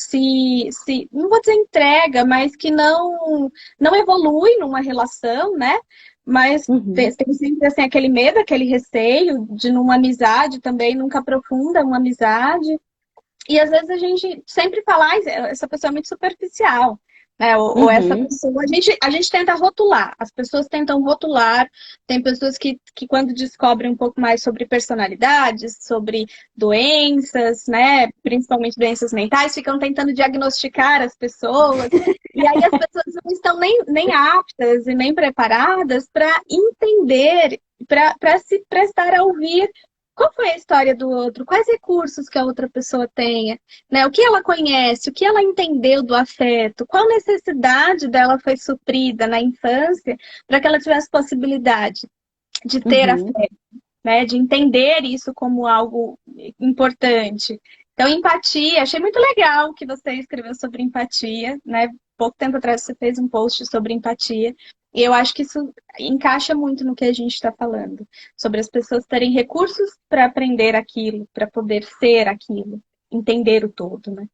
não vou dizer entrega, mas que não evolui numa relação, né? Mas Uhum. tem sempre assim, aquele medo, aquele receio de numa amizade também, nunca aprofunda uma amizade. E às vezes a gente sempre fala, "Ai, essa pessoa é muito superficial, né? Ou essa Uhum. pessoa. A gente tenta rotular, as pessoas tentam rotular. Tem pessoas que, quando descobrem um pouco mais sobre personalidades, sobre doenças, né? Principalmente doenças mentais, ficam tentando diagnosticar as pessoas. E aí as pessoas não estão nem aptas e nem preparadas para entender, para se prestar a ouvir qual foi a história do outro, quais recursos que a outra pessoa tenha, né? O que ela conhece, o que ela entendeu do afeto, qual necessidade dela foi suprida na infância para que ela tivesse possibilidade de ter Uhum. afeto, né? De entender isso como algo importante. Então, empatia, achei muito legal que você escreveu sobre empatia, né? Pouco tempo atrás você fez um post sobre empatia. E eu acho que isso encaixa muito no que a gente está falando, sobre as pessoas terem recursos para aprender aquilo, para poder ser aquilo, entender o todo, né?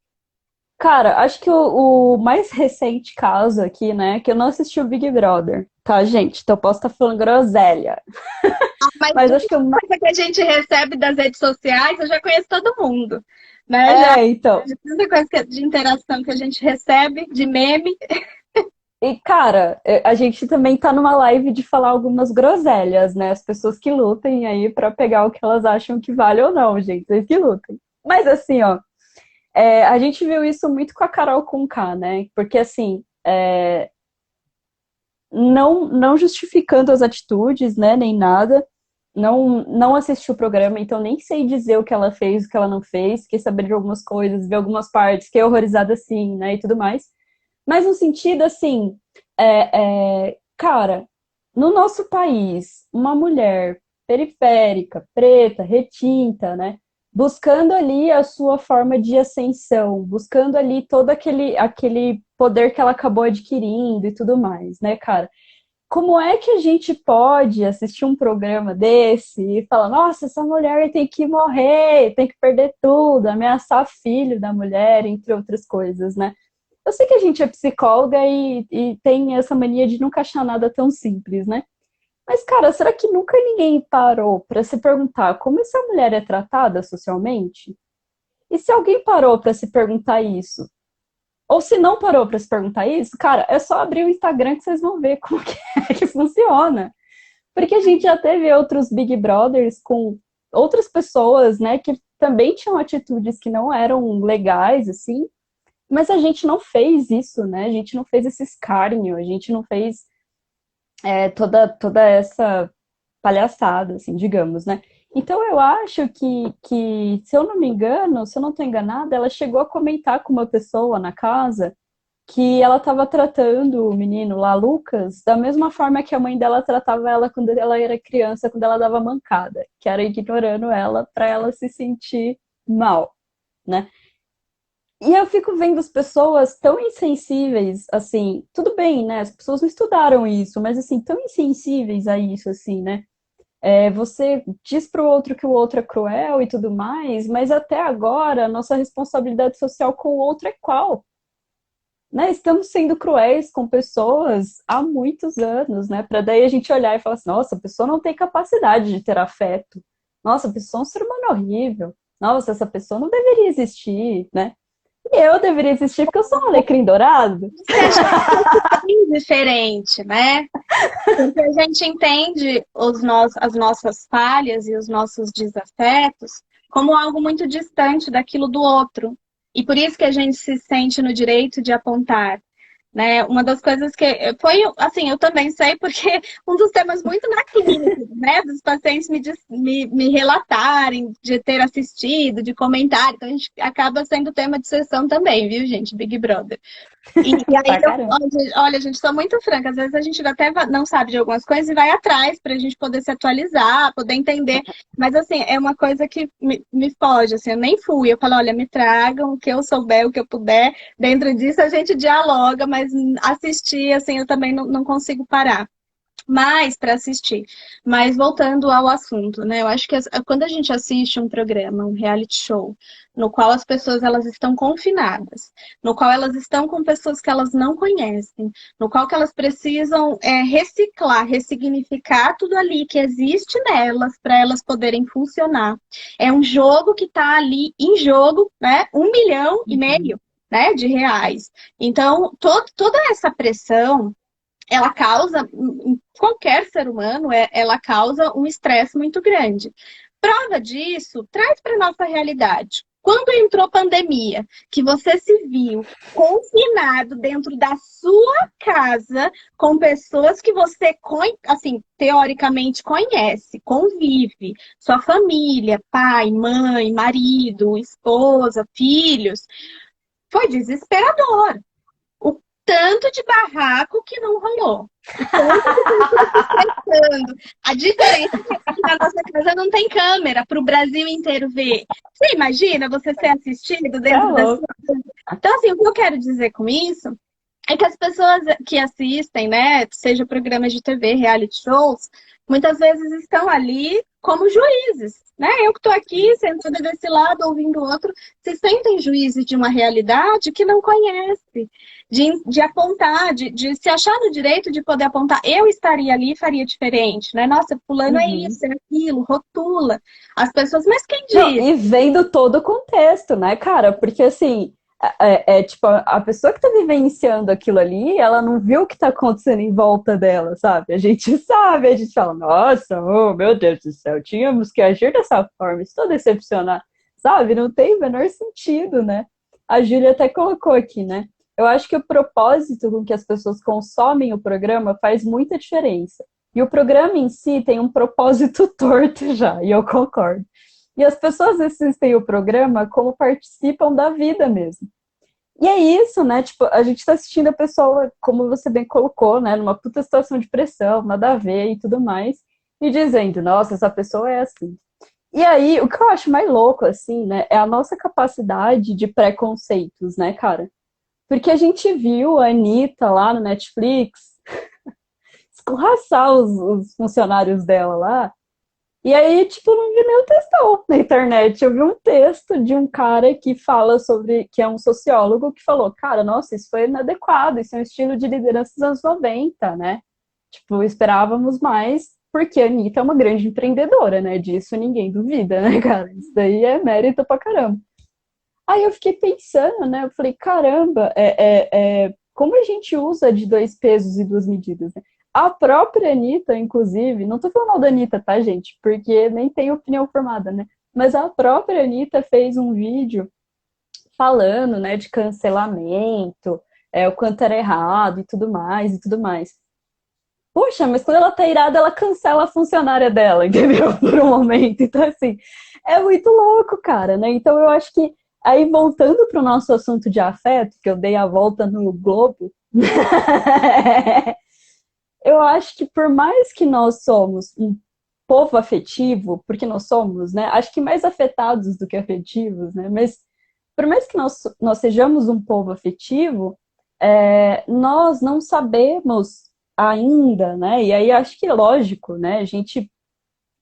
Cara, acho que o mais recente caso aqui, né, que eu não assisti o Big Brother, tá, gente? Então eu posso estar falando groselha. Mas Mas de acho que o mais. coisa que a gente recebe das redes sociais, eu já conheço todo mundo, né? Já É, então. de tanta coisa de interação que a gente recebe, de meme. E, cara, a gente também tá numa live de falar algumas groselhas, né? As pessoas que lutem aí pra pegar o que elas acham que vale ou não, gente. Vocês que lutem. Mas assim, ó, a gente viu isso muito com a Carol Conká, né? Porque assim, não justificando as atitudes, né, nem nada. Não assisti o programa, então nem sei dizer o que ela fez, o que ela não fez. Fiquei sabendo de algumas coisas, vi algumas partes, fiquei horrorizada assim, né, e tudo mais. Mas no sentido assim, cara, no nosso país, uma mulher periférica, preta, retinta, né? Buscando ali a sua forma de ascensão, buscando ali todo aquele poder que ela acabou adquirindo e tudo mais, né, cara? Como é que a gente pode assistir um programa desse e falar, nossa, essa mulher tem que morrer, tem que perder tudo, ameaçar filho da mulher, entre outras coisas, né? Eu sei que a gente é psicóloga e tem essa mania de nunca achar nada tão simples, né? Mas, cara, será que nunca ninguém parou para se perguntar como essa mulher é tratada socialmente? E se alguém parou para se perguntar isso, ou se não parou para se perguntar isso, cara, é só abrir o Instagram que vocês vão ver como que é que funciona. Porque a gente já teve outros Big Brothers com outras pessoas, né, que também tinham atitudes que não eram legais, assim, mas a gente não fez isso, né? A gente não fez esse escárnio, a gente não fez toda essa palhaçada, assim, digamos, né? Então eu acho que, se eu não me engano, se eu não estou enganada, ela chegou a comentar com uma pessoa na casa que ela estava tratando o menino lá, Lucas, da mesma forma que a mãe dela tratava ela quando ela era criança, quando ela dava mancada, que era ignorando ela para ela se sentir mal, né? E eu fico vendo as pessoas tão insensíveis, assim, tudo bem, né? As pessoas não estudaram isso, mas assim, tão insensíveis a isso, assim, né? Você diz para o outro que o outro é cruel e tudo mais, mas até agora a nossa responsabilidade social com o outro é qual? né, estamos sendo cruéis com pessoas há muitos anos, né? Para daí a gente olhar e falar assim, nossa, a pessoa não tem capacidade de ter afeto. Nossa, a pessoa é um ser humano horrível. Nossa, essa pessoa não deveria existir, né? E eu deveria existir porque eu sou um alecrim dourado. Você acha que é bem diferente, né? Porque a gente entende as nossas falhas e os nossos desafetos como algo muito distante daquilo do outro. E por isso que a gente se sente no direito de apontar, né? Uma das coisas que foi, assim, eu também sei porque um dos temas muito na clínica, né? Dos pacientes me relatarem de ter assistido, de comentar. Então a gente acaba sendo tema de sessão também, viu, gente? Big Brother. E aí, Pra caramba. olha, gente, sou muito franca. Às vezes a gente até não sabe de algumas coisas e vai atrás para a gente poder se atualizar, poder entender. Mas, assim, é uma coisa que me foge, assim, eu nem fui. Eu falo, olha, me tragam o que eu souber, o que eu puder. Dentro disso a gente dialoga, mas assistir, assim, eu também não consigo parar. Mais para assistir. Mas voltando ao assunto, né? Eu acho que quando a gente assiste um programa, um reality show, no qual as pessoas elas estão confinadas, no qual elas estão com pessoas que elas não conhecem, no qual que elas precisam reciclar, ressignificar tudo ali que existe nelas para elas poderem funcionar. É um jogo que está ali em jogo, né? 1,5 milhão, né, de reais. Então, toda essa pressão ela causa, em qualquer ser humano, ela causa um estresse muito grande. Prova disso, traz para a nossa realidade. Quando entrou pandemia, que você se viu confinado dentro da sua casa com pessoas que você, assim, teoricamente conhece, convive, sua família, pai, mãe, marido, esposa, filhos, foi desesperador. O tanto de barraco que não rolou. O tanto de pessoas se estressando. A diferença é que aqui na nossa casa não tem câmera para o Brasil inteiro ver. Você imagina você ser assistido Você é dentro da sua louco. casa? Então, assim, o que eu quero dizer com isso é que as pessoas que assistem, né, seja programas de TV, reality shows, muitas vezes estão ali como juízes, né? Eu que estou aqui, sentada desse lado, ouvindo o outro, se sentem juízes de uma realidade que não conhece, de apontar, de se achar no direito de poder apontar. Eu estaria ali e faria diferente, né? Nossa, fulano é Uhum. isso, é aquilo, rotula. As pessoas, mas quem Não, diz? e vendo todo o contexto, né, cara? Porque assim, tipo, a pessoa que tá vivenciando aquilo ali, ela não viu o que tá acontecendo em volta dela, sabe? A gente sabe, a gente fala, nossa, oh, meu Deus do céu, tínhamos que agir dessa forma, estou decepcionada, sabe? Não tem o menor sentido, né? A Júlia até colocou aqui, né? Eu acho que o propósito com que as pessoas consomem o programa faz muita diferença. E o programa em si tem um propósito torto já, e eu concordo. E as pessoas assistem o programa como participam da vida mesmo. E é isso, né? Tipo, a gente tá assistindo a pessoa, como você bem colocou, né? Numa puta situação de pressão, nada a ver e tudo mais. E dizendo, nossa, essa pessoa é assim. E aí, o que eu acho mais louco, assim, né? É a nossa capacidade de preconceitos, né, cara? Porque a gente viu a Anitta lá no Netflix escorraçar os funcionários dela lá. E aí, tipo, não vi nenhum textão na internet. Eu vi um texto de um cara que fala sobre, que é um sociólogo, que falou, cara, nossa, isso foi inadequado, isso é um estilo de liderança dos anos 90, né? Tipo, esperávamos mais, porque a Anitta é uma grande empreendedora, né? Disso ninguém duvida, né, cara? Isso daí é mérito pra caramba. Aí eu fiquei pensando, né? Eu falei, caramba, como a gente usa de dois pesos e duas medidas, né? A própria Anitta, inclusive, não tô falando mal da Anitta, tá, gente? Porque nem tem opinião formada, né? Mas a própria Anitta fez um vídeo falando, né, de cancelamento, o quanto era errado e tudo mais, e tudo mais. Poxa, mas quando ela tá irada, ela cancela a funcionária dela, entendeu? Por um momento. Então, assim, é muito louco, cara, né? Então, eu acho que, aí, voltando para o nosso assunto de afeto, que eu dei a volta no globo, eu acho que por mais que nós somos um povo afetivo, porque nós somos, né? Acho que mais afetados do que afetivos, né? Mas por mais que nós sejamos um povo afetivo, nós não sabemos ainda, né? E aí acho que é lógico, né?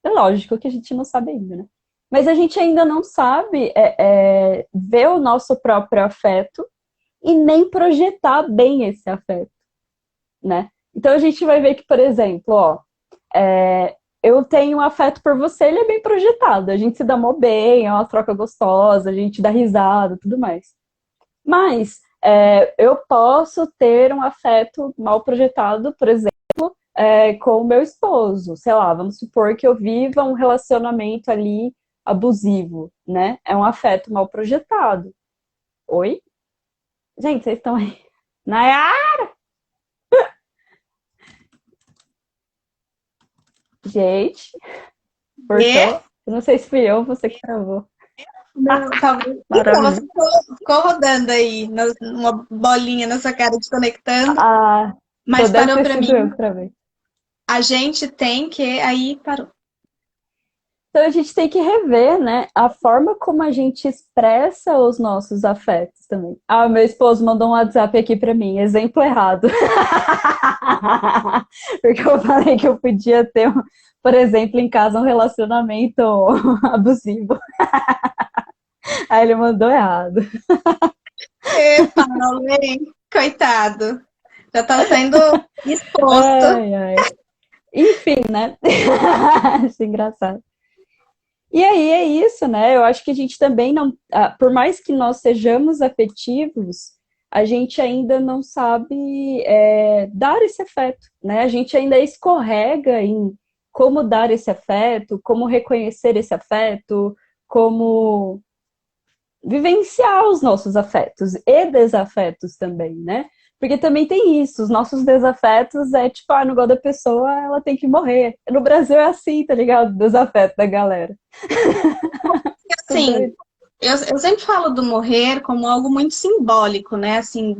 É lógico que a gente não sabe ainda, né? Mas a gente ainda não sabe ver o nosso próprio afeto e nem projetar bem esse afeto, né? Então a gente vai ver que, por exemplo, ó, eu tenho um afeto por você, ele é bem projetado. A gente se dá mó bem, é uma troca gostosa, a gente dá risada, tudo mais. Mas eu posso ter um afeto mal projetado, por exemplo, com o meu esposo. Sei lá, vamos supor que eu viva um relacionamento ali abusivo, né? É um afeto mal projetado. Oi? Gente, vocês estão aí? Nayara! Gente, cortou. Eu não sei se fui eu ou você que travou. Não, talvez. Então, você ficou rodando aí, uma bolinha na sua cara desconectando, mas deve parou ter para sido mim. eu que travei. A gente tem que. Aí parou. Então a gente tem que rever, né, a forma como a gente expressa os nossos afetos também. Ah, meu esposo mandou um WhatsApp aqui pra mim, exemplo errado. Porque eu falei que eu podia ter, por exemplo, em casa um relacionamento abusivo. Aí ele mandou errado. Epa, Paulo, coitado. Já tá sendo exposto. Ai, ai. Enfim, né? Acho engraçado. E aí é isso, né? Eu acho que a gente também não, por mais que nós sejamos afetivos, a gente ainda não sabe dar esse afeto, né? A gente ainda escorrega em como dar esse afeto, como reconhecer esse afeto, como vivenciar os nossos afetos e desafetos também, né? Porque também tem isso, os nossos desafetos tipo, não gosto da pessoa, ela tem que morrer. No Brasil é assim, tá ligado? Desafeto da galera. Assim, eu sempre falo do morrer como algo muito simbólico, né? Assim,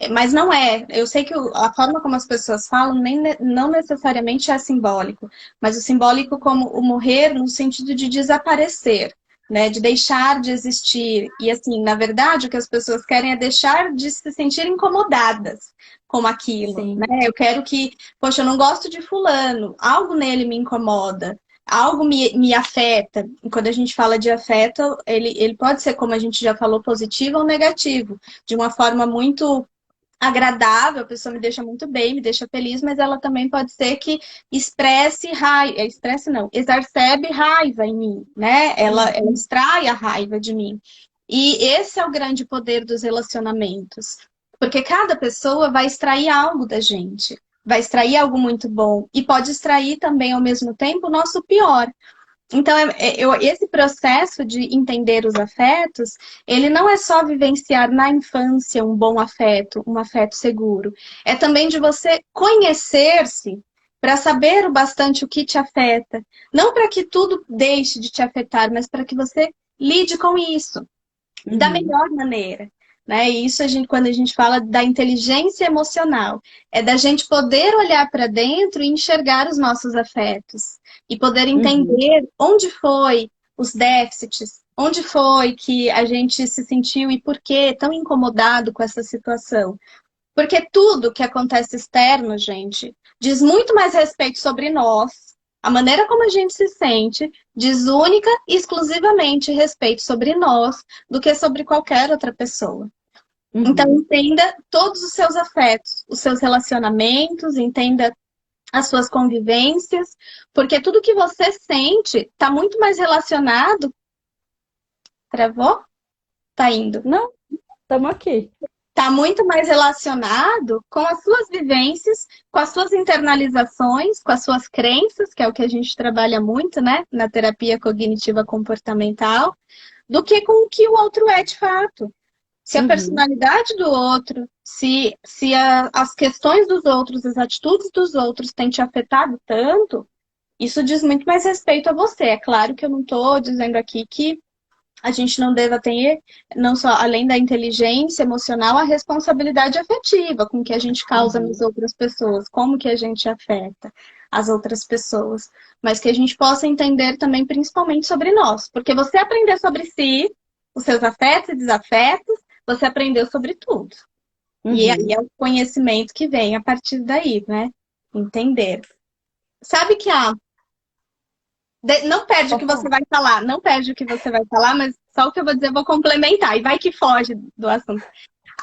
mas não é. Eu sei que a forma como as pessoas falam não necessariamente é simbólico, mas o simbólico como o morrer no sentido de desaparecer, né? De deixar de existir. E assim, na verdade, o que as pessoas querem é deixar de se sentir incomodadas com aquilo, Sim. né? Eu quero que, poxa, eu não gosto de fulano, algo nele me incomoda. Algo me afeta. E quando a gente fala de afeto, ele pode ser, como a gente já falou, positivo ou negativo. De uma forma muito agradável, a pessoa me deixa muito bem, me deixa feliz, mas ela também pode ser que expresse raiva, expresse não, exacerbe raiva em mim, né? Ela extrai a raiva de mim. E esse é o grande poder dos relacionamentos, porque cada pessoa vai extrair algo da gente, vai extrair algo muito bom e pode extrair também ao mesmo tempo o nosso pior. Então, esse processo de entender os afetos, ele não é só vivenciar na infância um afeto seguro. É também de você conhecer-se para saber o bastante o que te afeta. Não para que tudo deixe de te afetar, mas para que você lide com isso da melhor maneira. Né? E isso quando a gente fala da inteligência emocional, é da gente poder olhar para dentro e enxergar os nossos afetos e poder entender onde foi os déficits, onde foi que a gente se sentiu e por que tão incomodado com essa situação. Porque tudo que acontece externo, gente, diz muito mais respeito sobre nós, a maneira como a gente se sente, diz única e exclusivamente respeito sobre nós do que sobre qualquer outra pessoa. Então, entenda todos os seus afetos, os seus relacionamentos, entenda as suas convivências, porque tudo que você sente está muito mais relacionado. Travou? Tá indo. Não, estamos aqui. Está muito mais relacionado com as suas vivências, com as suas internalizações, com as suas crenças, que é o que a gente trabalha muito, né, na terapia cognitiva comportamental, do que com o que o outro é de fato. Se a personalidade do outro, se as questões dos outros, as atitudes dos outros têm te afetado tanto, isso diz muito mais respeito a você. É claro que eu não estou dizendo aqui que a gente não deva ter, não só além da inteligência emocional, a responsabilidade afetiva com que a gente causa nas outras pessoas, como que a gente afeta as outras pessoas, mas que a gente possa entender também principalmente sobre nós, porque você aprender sobre si, os seus afetos e desafetos, você aprendeu sobre tudo. E aí é o conhecimento que vem a partir daí, né? Entender. Sabe que não perde o que você vai falar, não perde o que você vai falar, mas só o que eu vou dizer eu vou complementar, e vai que foge do assunto.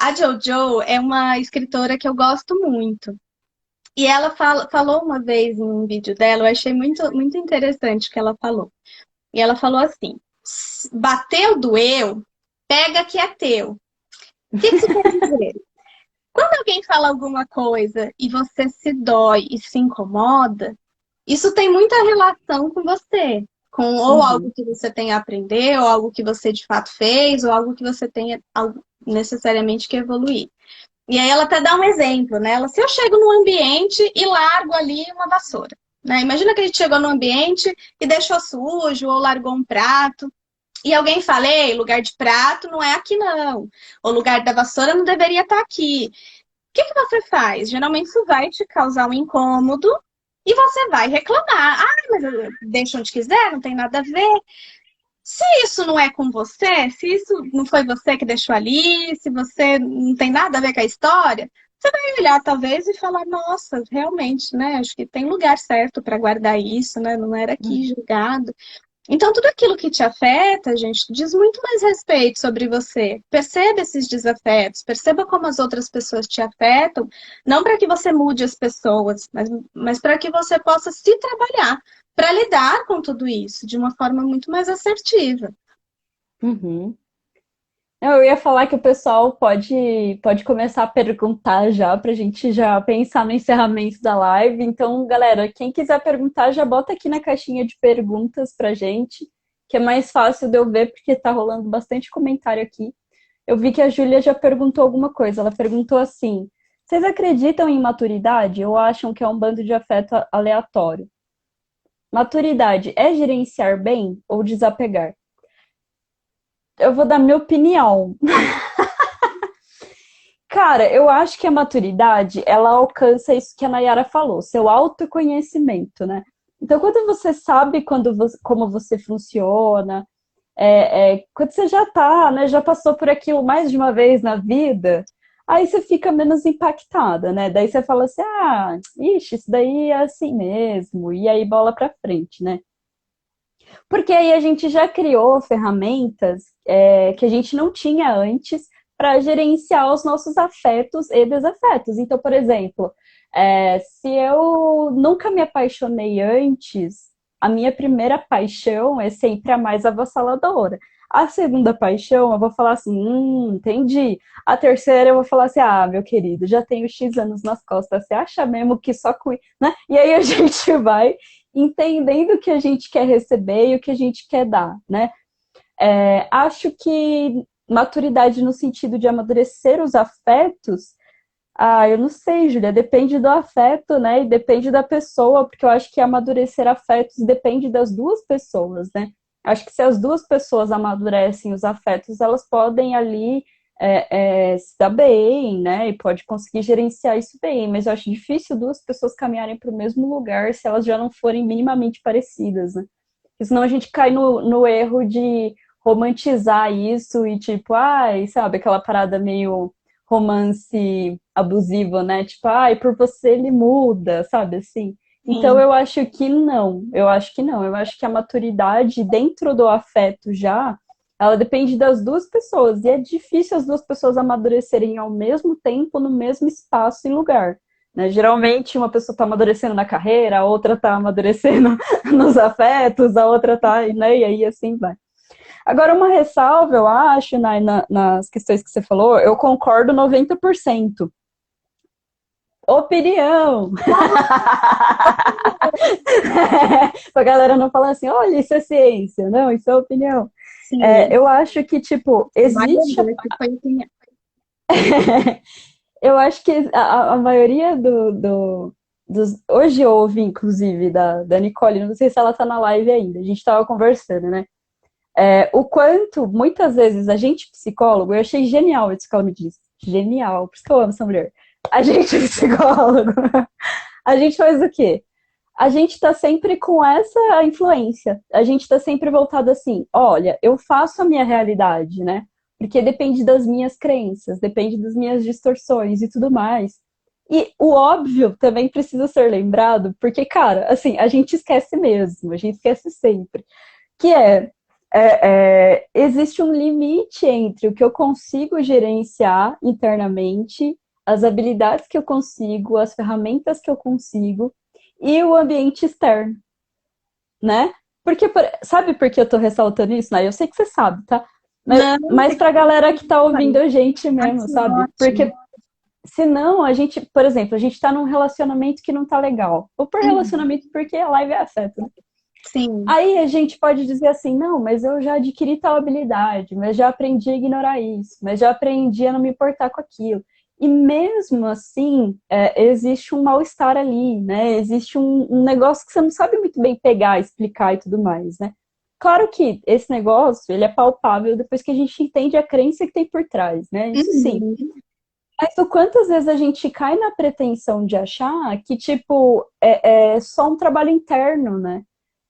A Jojo é uma escritora que eu gosto muito. E ela falou uma vez em um vídeo dela, eu achei muito interessante o que ela falou. E ela falou assim: bateu, doeu, pega que é teu. O que isso quer dizer? Quando alguém fala alguma coisa e você se dói e se incomoda, isso tem muita relação com você, com ou algo Uhum. que você tem a aprender, ou algo que você de fato fez, ou algo que você tenha necessariamente que evoluir. E aí ela até dá um exemplo, né? Ela, se eu chego num ambiente e largo ali uma vassoura, né? Imagina que a gente chegou num ambiente e deixou sujo, ou largou um prato, e alguém fala, ei, lugar de prato não é aqui não, o lugar da vassoura não deveria estar aqui. O que que você faz? Geralmente isso vai te causar um incômodo e você vai reclamar. Ah, mas deixa onde quiser, não tem nada a ver. Se isso não é com você, se isso não foi você que deixou ali, se você não tem nada a ver com a história, você vai olhar talvez e falar, nossa, realmente, né? Acho que tem lugar certo para guardar isso, né? Não era aqui julgado. Então, tudo aquilo que te afeta, gente, diz muito mais respeito sobre você. Perceba esses desafetos, perceba como as outras pessoas te afetam, não para que você mude as pessoas, mas para que você possa se trabalhar para lidar com tudo isso de uma forma muito mais assertiva. Uhum. Eu ia falar que o pessoal pode começar a perguntar já, para a gente já pensar no encerramento da live. Então, galera, quem quiser perguntar, já bota aqui na caixinha de perguntas pra gente, que é mais fácil de eu ver, porque tá rolando bastante comentário aqui. Eu vi que a Júlia já perguntou alguma coisa. Ela perguntou assim: vocês acreditam em maturidade ou acham que é um bando de afeto aleatório? Maturidade é gerenciar bem ou desapegar? Eu vou dar minha opinião. Cara, eu acho que a maturidade, ela alcança isso que a Nayara falou, seu autoconhecimento, né? Então, quando você sabe como você funciona, quando você já tá, né, já passou por aquilo mais de uma vez na vida, aí você fica menos impactada, né? Daí você fala assim, ah, ixi, isso daí é assim mesmo, e aí bola pra frente, né? Porque aí a gente já criou ferramentas que a gente não tinha antes para gerenciar os nossos afetos e desafetos. Então, por exemplo, se eu nunca me apaixonei antes, a minha primeira paixão é sempre a mais avassaladora. A segunda paixão, eu vou falar assim, entendi. A terceira, eu vou falar assim, ah, meu querido, já tenho X anos nas costas, você acha mesmo que só com... Né? E aí a gente vai entendendo o que a gente quer receber e o que a gente quer dar, né? Acho que maturidade no sentido de amadurecer os afetos, eu não sei, Júlia, depende do afeto, né? E depende da pessoa, porque eu acho que amadurecer afetos depende das duas pessoas, né? Acho que se as duas pessoas amadurecem os afetos, elas podem ali se dar bem, né? E pode conseguir gerenciar isso bem, mas eu acho difícil duas pessoas caminharem para o mesmo lugar se elas já não forem minimamente parecidas, né? Porque senão a gente cai no erro de romantizar isso e tipo, ai, sabe, aquela parada meio romance abusivo, né? Tipo, ai, por você ele muda, sabe assim? Então Sim. eu acho que não, eu acho que não, eu acho que a maturidade dentro do afeto já, ela depende das duas pessoas, e é difícil as duas pessoas amadurecerem ao mesmo tempo, no mesmo espaço e lugar. Né? Geralmente uma pessoa está amadurecendo na carreira, a outra está amadurecendo nos afetos, a outra está, né? E aí assim vai. Agora, uma ressalva, eu acho, nas questões que você falou, eu concordo 90%. Opinião! Pra galera não falar assim, olha, isso é ciência. Não, isso é opinião. Sim, Eu acho que, tipo, existe. validar que foi opinião. Eu acho que a maioria dos. Hoje eu ouvi, inclusive, da Nicole, não sei se ela tá na live ainda, a gente tava conversando, né? O quanto, muitas vezes, a gente, psicólogo, eu achei genial isso que ela me disse. Genial, por isso que eu amo essa mulher. A gente, psicólogo, a gente faz o quê? A gente está sempre com essa influência. A gente está sempre voltado assim: olha, eu faço a minha realidade, né? Porque depende das minhas crenças, depende das minhas distorções e tudo mais. E o óbvio também precisa ser lembrado, porque, cara, assim, a gente esquece mesmo, a gente esquece sempre. Que é existe um limite entre o que eu consigo gerenciar internamente, as habilidades que eu consigo, as ferramentas que eu consigo e o ambiente externo, né? Porque, sabe por que eu tô ressaltando isso, né? Eu sei que você sabe, tá? Não, Mas pra galera que tá ouvindo a gente ah, mesmo, que sabe? ótimo. Porque senão a gente, por exemplo, a gente tá num relacionamento que não tá legal. Ou por Uhum. relacionamento porque a live é afeta, né? Sim, Aí a gente pode dizer assim, não, mas eu já adquiri tal habilidade, mas já aprendi a ignorar isso, mas já aprendi a não me importar com aquilo. E mesmo assim, existe um mal-estar ali, né? Existe um negócio que você não sabe muito bem pegar, explicar e tudo mais, né? Claro que esse negócio, ele é palpável depois que a gente entende a crença que tem por trás, né? Isso sim. uhum. Mas o quantas vezes a gente cai na pretensão de achar que, tipo, é só um trabalho interno, né?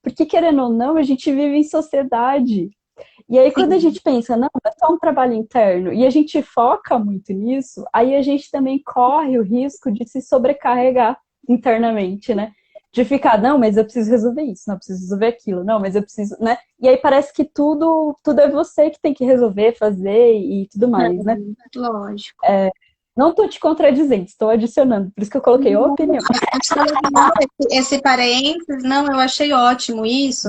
Porque, querendo ou não, a gente vive em sociedade. E aí, quando a Sim, gente pensa, não, é só um trabalho interno, e a gente foca muito nisso, aí a gente também corre o risco de se sobrecarregar internamente, né? De ficar, não, mas eu preciso resolver isso, não, eu preciso resolver aquilo, não, mas eu preciso, né? E aí parece que tudo é você que tem que resolver, fazer e tudo mais, né? não, lógico. Não estou te contradizendo, estou adicionando, por isso que eu coloquei a Não, opinião. achei legal esse parênteses. Não, eu achei ótimo isso,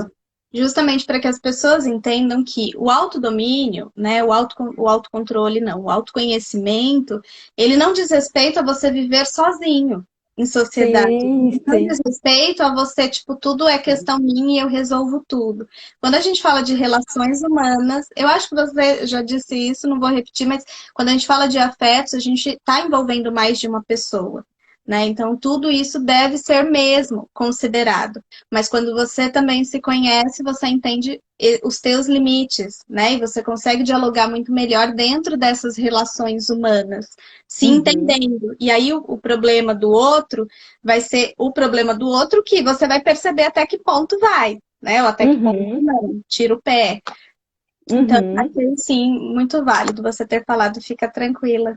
justamente para que as pessoas entendam que o autodomínio, né, o autocontrole, não, o autoconhecimento, ele não diz respeito a você viver sozinho em sociedade. Sim, Não sim. diz respeito a você, tipo, tudo é questão minha e eu resolvo tudo. Quando a gente fala de relações humanas, eu acho que você já disse isso, não vou repetir, mas quando a gente fala de afetos, a gente está envolvendo mais de uma pessoa. Né? Então, tudo isso deve ser mesmo considerado. Mas quando você também se conhece, você entende os teus limites, né? E você consegue dialogar muito melhor dentro dessas relações humanas, se Uhum, entendendo. E aí o problema do outro vai ser o problema do outro que você vai perceber até que ponto vai, né? Ou até que ponto uhum, não, tira o pé. Então, eu uhum. achei, sim, muito válido você ter falado, fica tranquila.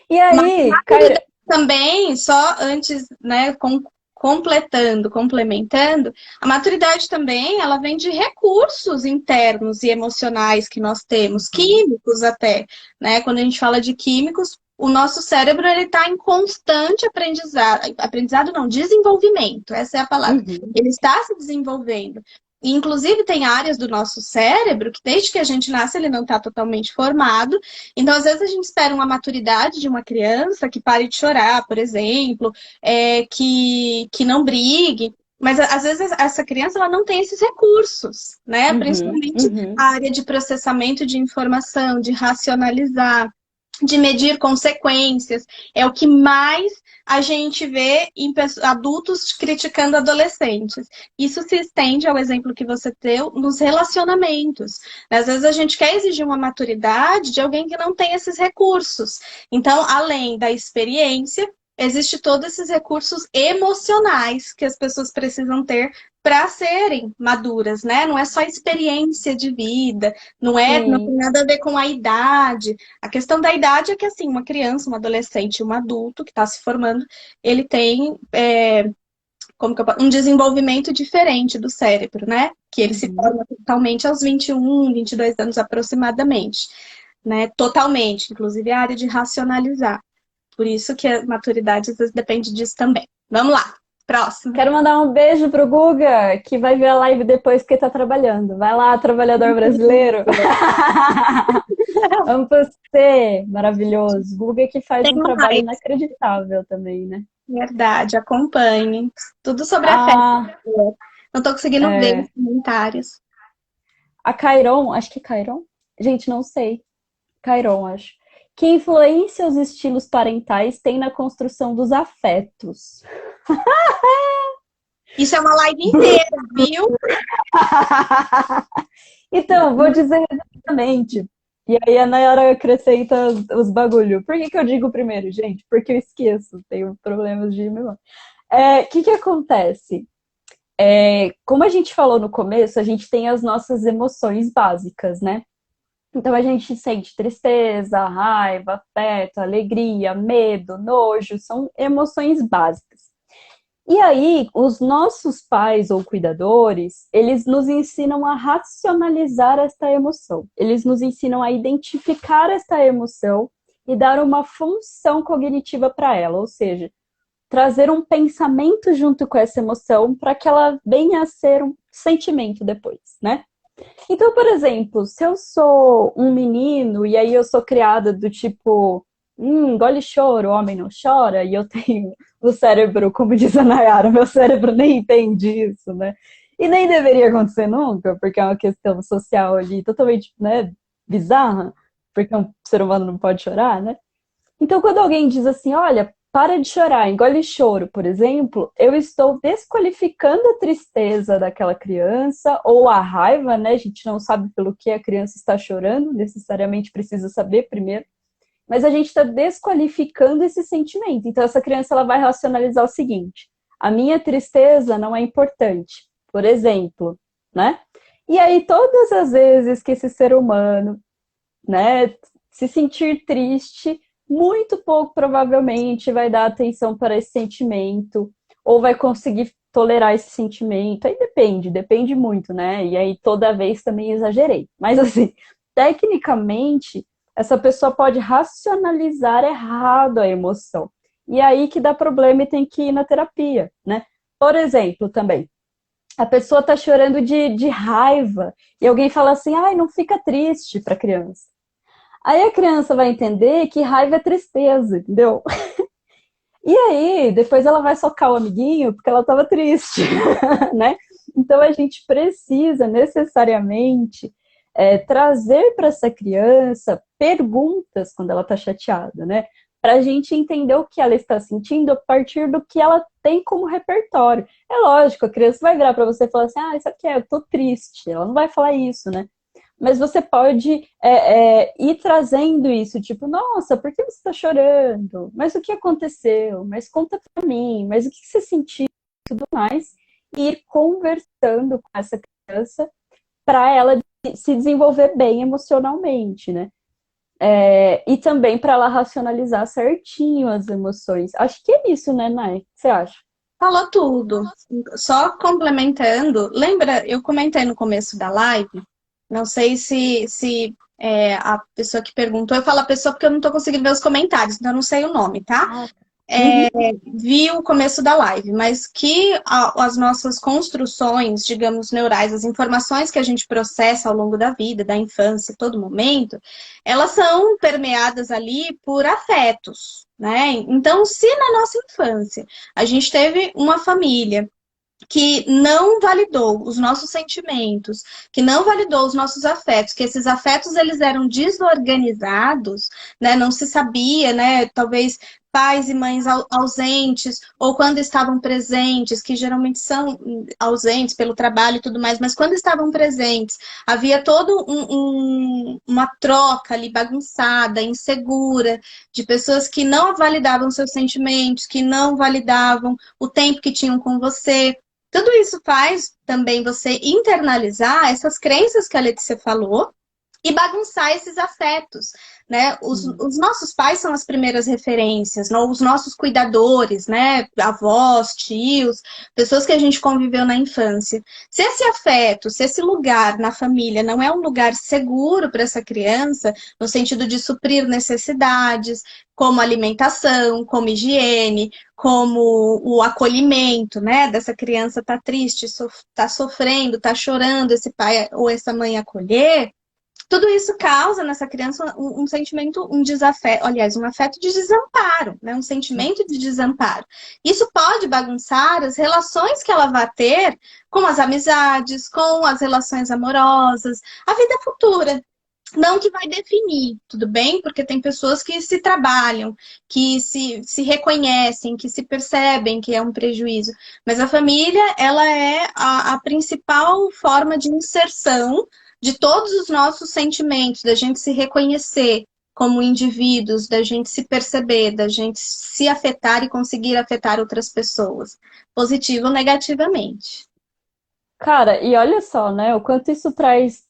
E Mas aí, maturidade também, só antes, né, completando, complementando, a maturidade também, ela vem de recursos internos e emocionais que nós temos, químicos até, né? Quando a gente fala de químicos, o nosso cérebro ele está em constante aprendizado, aprendizado não, desenvolvimento, essa é a palavra. uhum, Ele está se desenvolvendo. E, inclusive, tem áreas do nosso cérebro que, desde que a gente nasce, ele não está totalmente formado. Então, às vezes, a gente espera uma maturidade de uma criança que pare de chorar, por exemplo, que não brigue. Mas, às vezes, essa criança ela não tem esses recursos, né? uhum, Principalmente uhum. a área de processamento de informação, de racionalizar, de medir consequências. É o que mais a gente vê em adultos criticando adolescentes. Isso se estende ao exemplo que você deu nos relacionamentos. Às vezes a gente quer exigir uma maturidade de alguém que não tem esses recursos. Então, além da experiência, existe todos esses recursos emocionais que as pessoas precisam ter para serem maduras, né? Não é só experiência de vida, não tem Sim, nada a ver com a idade. A questão da idade é que, assim, uma criança, um adolescente, um adulto que está se formando, ele tem um desenvolvimento diferente do cérebro, né? Que ele se uhum. forma totalmente aos 21, 22 anos aproximadamente, né? Totalmente, inclusive a área de racionalizar. Por isso que a maturidade às vezes depende disso também. Vamos lá, próximo. Quero mandar um beijo pro Guga, que vai ver a live depois que tá trabalhando. Vai lá, trabalhador brasileiro. Amo você, maravilhoso. Guga que faz Tem um trabalho mais, inacreditável também, né? verdade, acompanhe. Tudo sobre a fé. Ah, Não tô conseguindo ver os é, comentários. a Cairon, acho que é Cairon? Gente, não sei. Cairon, acho. Que influência os estilos parentais têm na construção dos afetos? Isso é uma live inteira, viu? Então, vou dizer exatamente. E aí a Nayara acrescenta os bagulho. Por que que eu digo primeiro, gente? Porque eu esqueço, tenho problemas de memória. O que que acontece? Como a gente falou no começo, a gente tem as nossas emoções básicas, né? Então a gente sente tristeza, raiva, afeto, alegria, medo, nojo, são emoções básicas. E aí, os nossos pais ou cuidadores, eles nos ensinam a racionalizar esta emoção. Eles nos ensinam a identificar esta emoção e dar uma função cognitiva para ela, ou seja, trazer um pensamento junto com essa emoção para que ela venha a ser um sentimento depois, né? Então, por exemplo, se eu sou um menino e aí eu sou criada do tipo, engole choro, homem não chora, e eu tenho o cérebro, como diz a Nayara, meu cérebro nem entende isso, né? E nem deveria acontecer nunca, porque é uma questão social ali totalmente, né, bizarra, porque um ser humano não pode chorar, né? Então, quando alguém diz assim, olha, para de chorar, engole choro, por exemplo, eu estou desqualificando a tristeza daquela criança ou a raiva, né? A gente não sabe pelo que a criança está chorando, necessariamente precisa saber primeiro, mas a gente está desqualificando esse sentimento. Então, essa criança ela vai racionalizar o seguinte: a minha tristeza não é importante, por exemplo, né? E aí, todas as vezes que esse ser humano, né, se sentir triste, muito pouco provavelmente vai dar atenção para esse sentimento, ou vai conseguir tolerar esse sentimento. Aí depende muito, né? E aí toda vez também exagerei. Mas assim, tecnicamente, essa pessoa pode racionalizar errado a emoção. E aí que dá problema e tem que ir na terapia, né? Por exemplo, também, a pessoa tá chorando de raiva e alguém fala assim, ai, não fica triste para a criança. Aí a criança vai entender que raiva é tristeza, entendeu? E aí, depois ela vai socar o amiguinho porque ela estava triste, né? Então a gente precisa necessariamente trazer para essa criança perguntas quando ela está chateada, né? Para a gente entender o que ela está sentindo a partir do que ela tem como repertório. É lógico, a criança vai virar para você e falar assim, ah, isso aqui eu tô triste. Ela não vai falar isso, né? Mas você pode ir trazendo isso, tipo, nossa, por que você está chorando? Mas o que aconteceu? Mas conta para mim, mas o que você sentiu? E tudo mais. E ir conversando com essa criança para ela se desenvolver bem emocionalmente, né? E também para ela racionalizar certinho as emoções. Acho que é isso, né, Nai? O que você acha? Falou tudo. Só complementando, lembra, eu comentei no começo da live, não sei se a pessoa que perguntou, eu falo a pessoa porque eu não estou conseguindo ver os comentários, então eu não sei o nome, tá? Ah, uhum. Vi o começo da live, mas que as nossas construções, digamos, neurais, as informações que a gente processa ao longo da vida, da infância, todo momento, elas são permeadas ali por afetos, né? Então, se na nossa infância a gente teve uma família que não validou os nossos sentimentos, que não validou os nossos afetos, que esses afetos eles eram desorganizados, né? Não se sabia, né? Talvez pais e mães ausentes, ou quando estavam presentes, que geralmente são ausentes pelo trabalho e tudo mais, mas quando estavam presentes, havia todo uma troca ali bagunçada, insegura, de pessoas que não validavam seus sentimentos, que não validavam o tempo que tinham com você. Tudo isso faz também você internalizar essas crenças que a Letícia falou e bagunçar esses afetos, né? Os nossos pais são as primeiras referências, não? Os nossos cuidadores, né? Avós, tios, pessoas que a gente conviveu na infância. Se esse afeto, se esse lugar na família não é um lugar seguro para essa criança, no sentido de suprir necessidades, como alimentação, como higiene, como o acolhimento, né? Dessa criança tá triste, tá sofrendo, tá chorando, esse pai ou essa mãe acolher. Tudo isso causa nessa criança um sentimento, um desafeto, aliás, um afeto de desamparo, né? Um sentimento de desamparo. Isso pode bagunçar as relações que ela vai ter com as amizades, com as relações amorosas, a vida futura. Não que vai definir, tudo bem? Porque tem pessoas que se trabalham, que se reconhecem, que se percebem que é um prejuízo. Mas a família, ela é a principal forma de inserção de todos os nossos sentimentos, da gente se reconhecer como indivíduos, da gente se perceber, da gente se afetar e conseguir afetar outras pessoas, positivo ou negativamente. Cara, e olha só, né? O quanto isso traz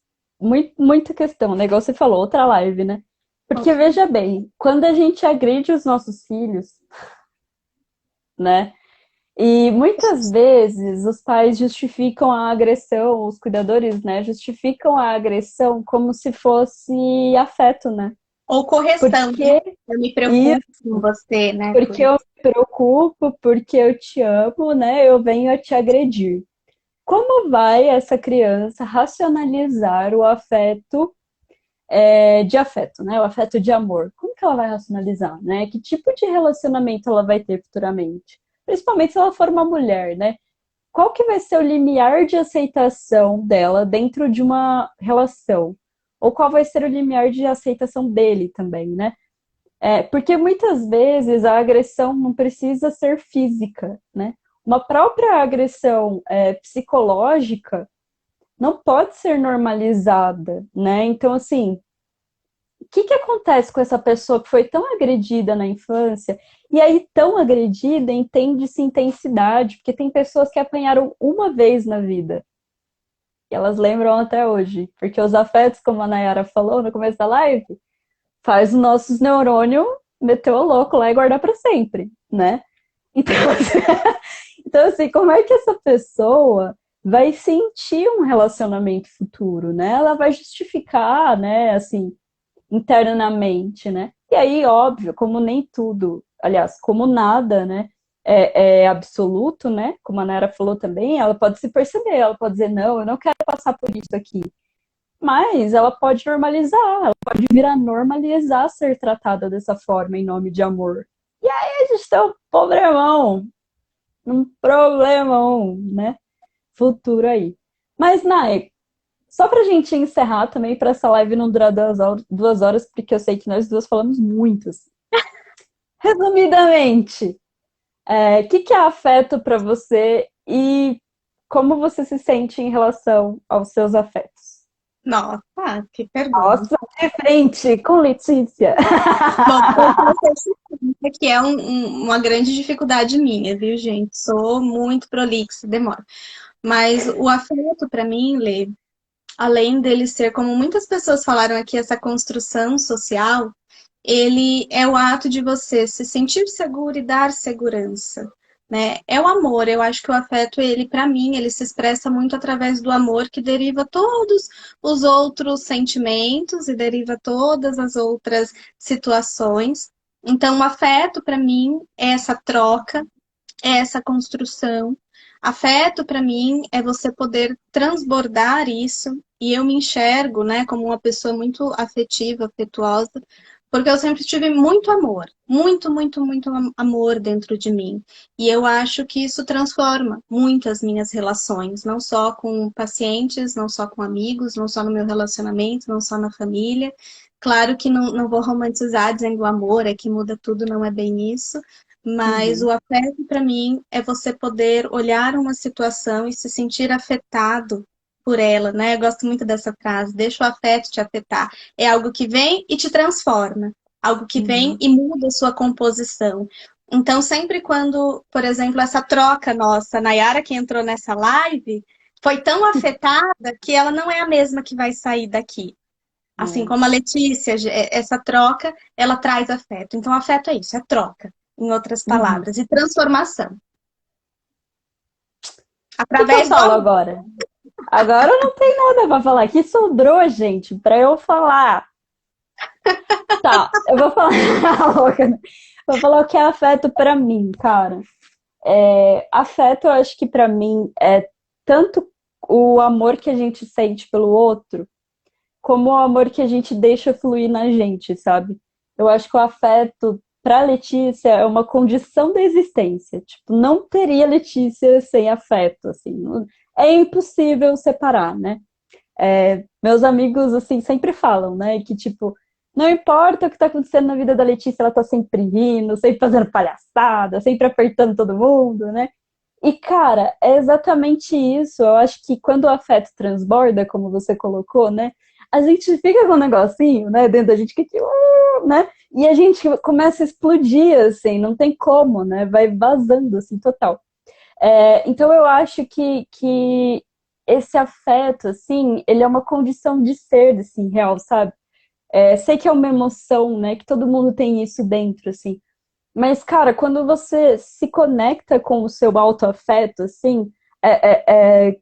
muita questão, né? Igual você falou, outra live, né? Porque veja bem, quando a gente agride os nossos filhos, né? E muitas vezes os pais justificam a agressão, os cuidadores, né, justificam a agressão como se fosse afeto, né? Ou correção, né? Porque Eu me preocupo com isso, você, né? Por porque eu isso. me preocupo, porque eu te amo, né? Eu venho a te agredir. Como vai essa criança racionalizar o afeto de afeto, né? O afeto de amor. Como que ela vai racionalizar, né? Que tipo de relacionamento ela vai ter futuramente? Principalmente se ela for uma mulher, né? Qual que vai ser o limiar de aceitação dela dentro de uma relação? Ou qual vai ser o limiar de aceitação dele também, né? Porque muitas vezes a agressão não precisa ser física, né? Uma própria agressão psicológica não pode ser normalizada, né? Então, assim, o que acontece com essa pessoa que foi tão agredida na infância e aí tão agredida entende-se intensidade, porque tem pessoas que apanharam uma vez na vida e elas lembram até hoje, porque os afetos, como a Nayara falou no começo da live, faz os nossos neurônios meter o louco lá e guardar para sempre, né? Então, então, assim, como é que essa pessoa vai sentir um relacionamento futuro, né? Ela vai justificar, né, assim, internamente, né? E aí, óbvio, como nem tudo, aliás, como nada, né, é absoluto, né? Como a Nara falou também, ela pode se perceber, ela pode dizer, não, eu não quero passar por isso aqui. Mas ela pode normalizar, ela pode vir a normalizar ser tratada dessa forma em nome de amor. E aí a gente tem um problemão, né? Futuro aí. Mas, Nai, só pra gente encerrar também, para essa live não durar 2 horas, porque eu sei que nós duas falamos muito. Assim. Resumidamente, que é afeto para você e como você se sente em relação aos seus afetos? Nossa, que pergunta. Nossa, de frente, com Letícia. Bom, eu confesso que é uma grande dificuldade minha, viu, gente? Sou muito prolixa, demora. Mas o afeto, para mim, Lê, além dele ser, como muitas pessoas falaram aqui, essa construção social, ele é o ato de você se sentir seguro e dar segurança, né? É o amor. Eu acho que o afeto, ele, para mim, ele se expressa muito através do amor que deriva todos os outros sentimentos e deriva todas as outras situações. Então, o afeto, para mim, é essa troca, é essa construção. Afeto, para mim, é você poder transbordar isso. E eu me enxergo, né, como uma pessoa muito afetiva, afetuosa, porque eu sempre tive muito amor, muito, muito, muito amor dentro de mim. E eu acho que isso transforma muitas minhas relações, não só com pacientes, não só com amigos, não só no meu relacionamento, não só na família. Claro que não vou romantizar dizendo o amor é que muda tudo, não é bem isso. Mas Uhum. o afeto, para mim, é você poder olhar uma situação e se sentir afetado por ela, né? Eu gosto muito dessa frase, deixa o afeto te afetar. É algo que vem e te transforma, algo que vem Uhum. e muda a sua composição. Então, sempre quando, por exemplo, essa troca nossa, Nayara que entrou nessa live, foi tão afetada que ela não é a mesma que vai sair daqui. Assim É. como a Letícia, essa troca, ela traz afeto. Então, afeto é isso, é troca, em outras Uhum. palavras, e transformação. O que que eu Através do falo amor. agora? Agora não tem nada pra falar. Que sobrou, gente, pra eu falar. Tá, eu vou falar. Louca, né? Vou falar o que é afeto pra mim, cara. Afeto, eu acho que pra mim é tanto o amor que a gente sente pelo outro, como o amor que a gente deixa fluir na gente, sabe? Eu acho que o afeto pra Letícia é uma condição da existência. Tipo, não teria Letícia sem afeto, assim. É impossível separar, né? Meus amigos, assim, sempre falam, né? Que, tipo, não importa o que tá acontecendo na vida da Letícia, ela tá sempre rindo, sempre fazendo palhaçada, sempre apertando todo mundo, né? E, cara, é exatamente isso. Eu acho que quando o afeto transborda, como você colocou, né? A gente fica com um negocinho, né? Dentro da gente que, tipo, né? E a gente começa a explodir, assim, não tem como, né? Vai vazando, assim, total. Então eu acho que esse afeto, assim, ele é uma condição de ser, assim, real, sabe? Sei que é uma emoção, né? Que todo mundo tem isso dentro, assim. Mas, cara, quando você se conecta com o seu autoafeto, assim, é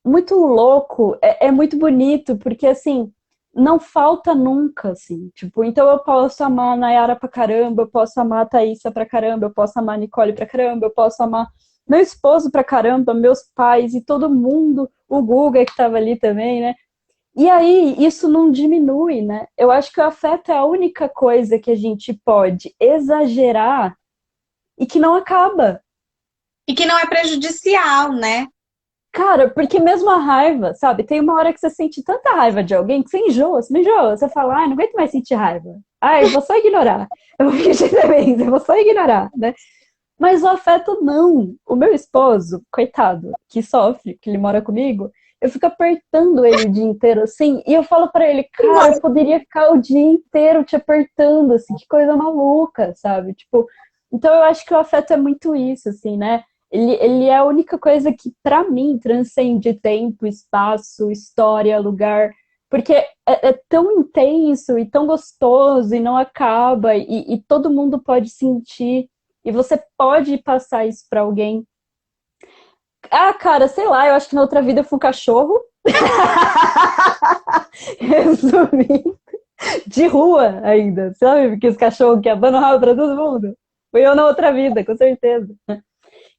muito louco, é muito bonito, porque, assim, não falta nunca, assim. Tipo, então eu posso amar a Nayara pra caramba, eu posso amar a Thaísa pra caramba, eu posso amar a Nicole pra caramba, eu posso amar meu esposo pra caramba, meus pais e todo mundo, o Guga que tava ali também, né? E aí, isso não diminui, né? Eu acho que o afeto é a única coisa que a gente pode exagerar e que não acaba. E que não é prejudicial, né? Cara, porque mesmo a raiva, sabe? Tem uma hora que você sente tanta raiva de alguém que você não enjoa. Você fala, ai, não aguento mais sentir raiva. Ai, eu vou só ignorar. Eu vou fingir demência, eu vou só ignorar, né? Mas o afeto não. O meu esposo, coitado, que sofre, que ele mora comigo, eu fico apertando ele o dia inteiro assim, e eu falo pra ele, cara, eu poderia ficar o dia inteiro te apertando, assim, que coisa maluca, sabe? Tipo, então eu acho que o afeto é muito isso, assim, né? Ele é a única coisa que, pra mim, transcende tempo, espaço, história, lugar, porque é tão intenso e tão gostoso e não acaba, e todo mundo pode sentir. E você pode passar isso pra alguém. Ah, cara, sei lá, eu acho que na outra vida eu fui um cachorro. Resumindo, de rua ainda, sabe? Porque os cachorros que abanam o rabo pra todo mundo. Fui eu na outra vida, com certeza.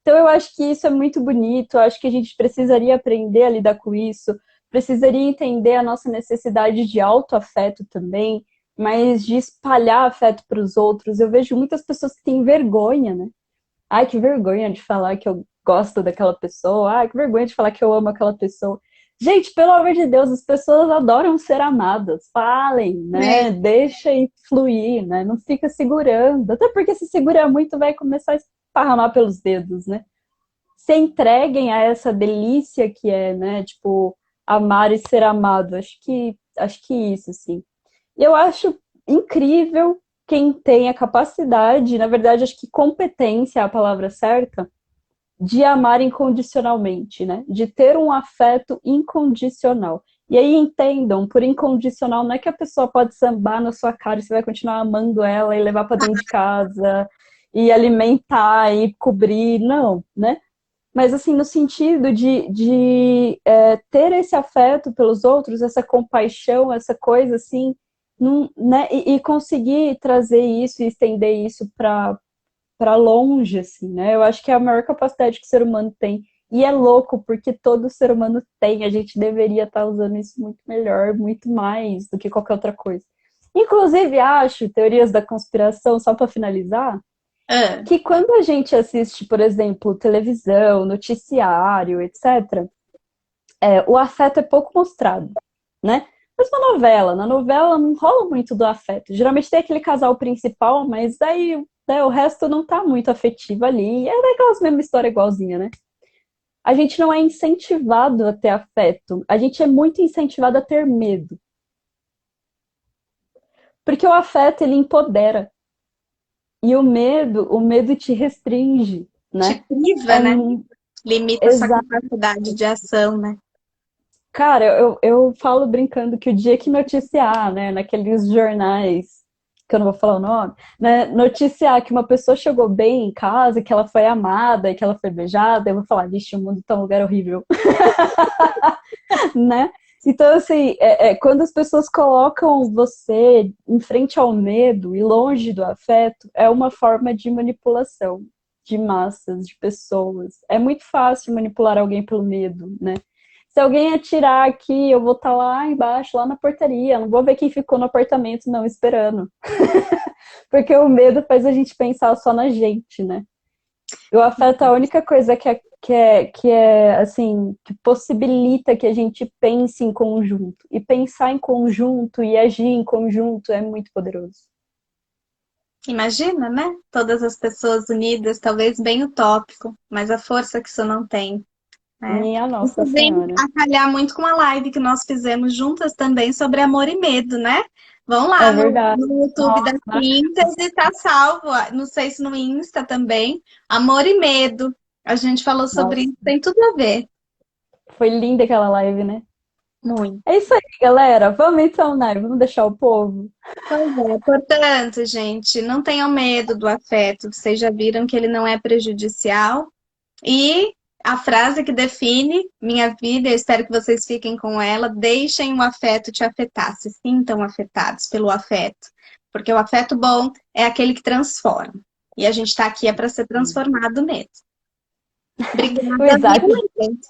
Então eu acho que isso é muito bonito, eu acho que a gente precisaria aprender a lidar com isso, precisaria entender a nossa necessidade de autoafeto também, mas de espalhar afeto para os outros. Eu vejo muitas pessoas que têm vergonha, né? Ai, que vergonha de falar que eu gosto daquela pessoa. Ai, que vergonha de falar que eu amo aquela pessoa. Gente, pelo amor de Deus, as pessoas adoram ser amadas. Falem, né? É. Deixem fluir, né? Não fica segurando. Até porque se segurar muito vai começar a esparramar pelos dedos, né? Se entreguem a essa delícia que é, né? Tipo, amar e ser amado. Acho que isso, sim. E eu acho incrível quem tem a capacidade, na verdade, acho que competência é a palavra certa, de amar incondicionalmente, né? De ter um afeto incondicional. E aí entendam, por incondicional não é que a pessoa pode sambar na sua cara e você vai continuar amando ela e levar para dentro de casa e alimentar e cobrir, não, né? Mas assim, no sentido de ter esse afeto pelos outros, essa compaixão, essa coisa assim, né? E conseguir trazer isso e estender isso para longe, assim, né? Eu acho que é a maior capacidade que o ser humano tem. E é louco, porque todo ser humano tem. A gente deveria estar usando isso muito melhor, muito mais do que qualquer outra coisa. Inclusive, acho, teorias da conspiração, só para finalizar, Ah, que quando a gente assiste, por exemplo, televisão, noticiário, etc., o afeto é pouco mostrado, né? Mas uma novela, na novela não rola muito do afeto. Geralmente tem aquele casal principal, mas daí né, o resto não tá muito afetivo ali. É daquelas mesmas histórias igualzinha, né? A gente não é incentivado a ter afeto. A gente é muito incentivado a ter medo. Porque o afeto, ele empodera. E o medo te restringe, te né? priva, É, né? Limita a sua capacidade de ação, né? cara, eu falo brincando que o dia que noticiar, né, naqueles jornais, que eu não vou falar o nome, né, noticiar que uma pessoa chegou bem em casa, que ela foi amada, que ela foi beijada, eu vou falar, vixe, o mundo tá um lugar horrível, né? Então, assim, quando as pessoas colocam você em frente ao medo e longe do afeto, é uma forma de manipulação de massas, de pessoas. É muito fácil manipular alguém pelo medo, né? Se alguém atirar aqui, eu vou estar lá embaixo, lá na portaria. Não vou ver quem ficou no apartamento, não, esperando. Porque o medo faz a gente pensar só na gente, né? E o afeto é a única coisa que é, assim, que possibilita que a gente pense em conjunto. E pensar em conjunto e agir em conjunto é muito poderoso. Imagina, né? Todas as pessoas unidas, talvez bem utópico, mas a força que isso não tem, né? Minha Isso Nossa vem Senhora. a calhar muito com a live que nós fizemos juntas também sobre amor e medo, né? Vão lá É no, verdade. no YouTube da Nossa, Síntese, tá salvo, não sei se no Insta também, Amor e Medo. A gente falou sobre nossa, isso, tem tudo a ver. foi linda aquela live, né? Muito. É isso aí, galera. Vamos então, Nai, vamos deixar o povo. Pois é. Portanto, gente, não tenham medo do afeto. Vocês já viram que ele não é prejudicial. E a frase que define minha vida, eu espero que vocês fiquem com ela, deixem o afeto te afetar, se sintam afetados pelo afeto. Porque o afeto bom é aquele que transforma. E a gente está aqui é para ser transformado mesmo. O Obrigada, Isaac, viu, gente?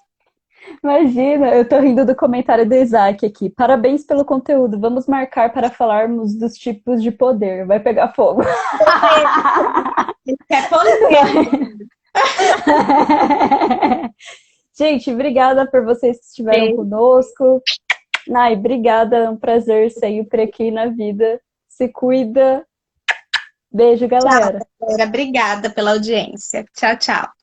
imagina, eu tô rindo do comentário do Isaac aqui. Parabéns pelo conteúdo. Vamos marcar para falarmos dos tipos de poder. Vai pegar fogo. É polêmico. Gente, obrigada por vocês que estiveram conosco. Nai, obrigada. É um prazer sempre aqui na vida. Se cuida. Beijo, galera. Tchau, galera. Obrigada pela audiência. Tchau, tchau.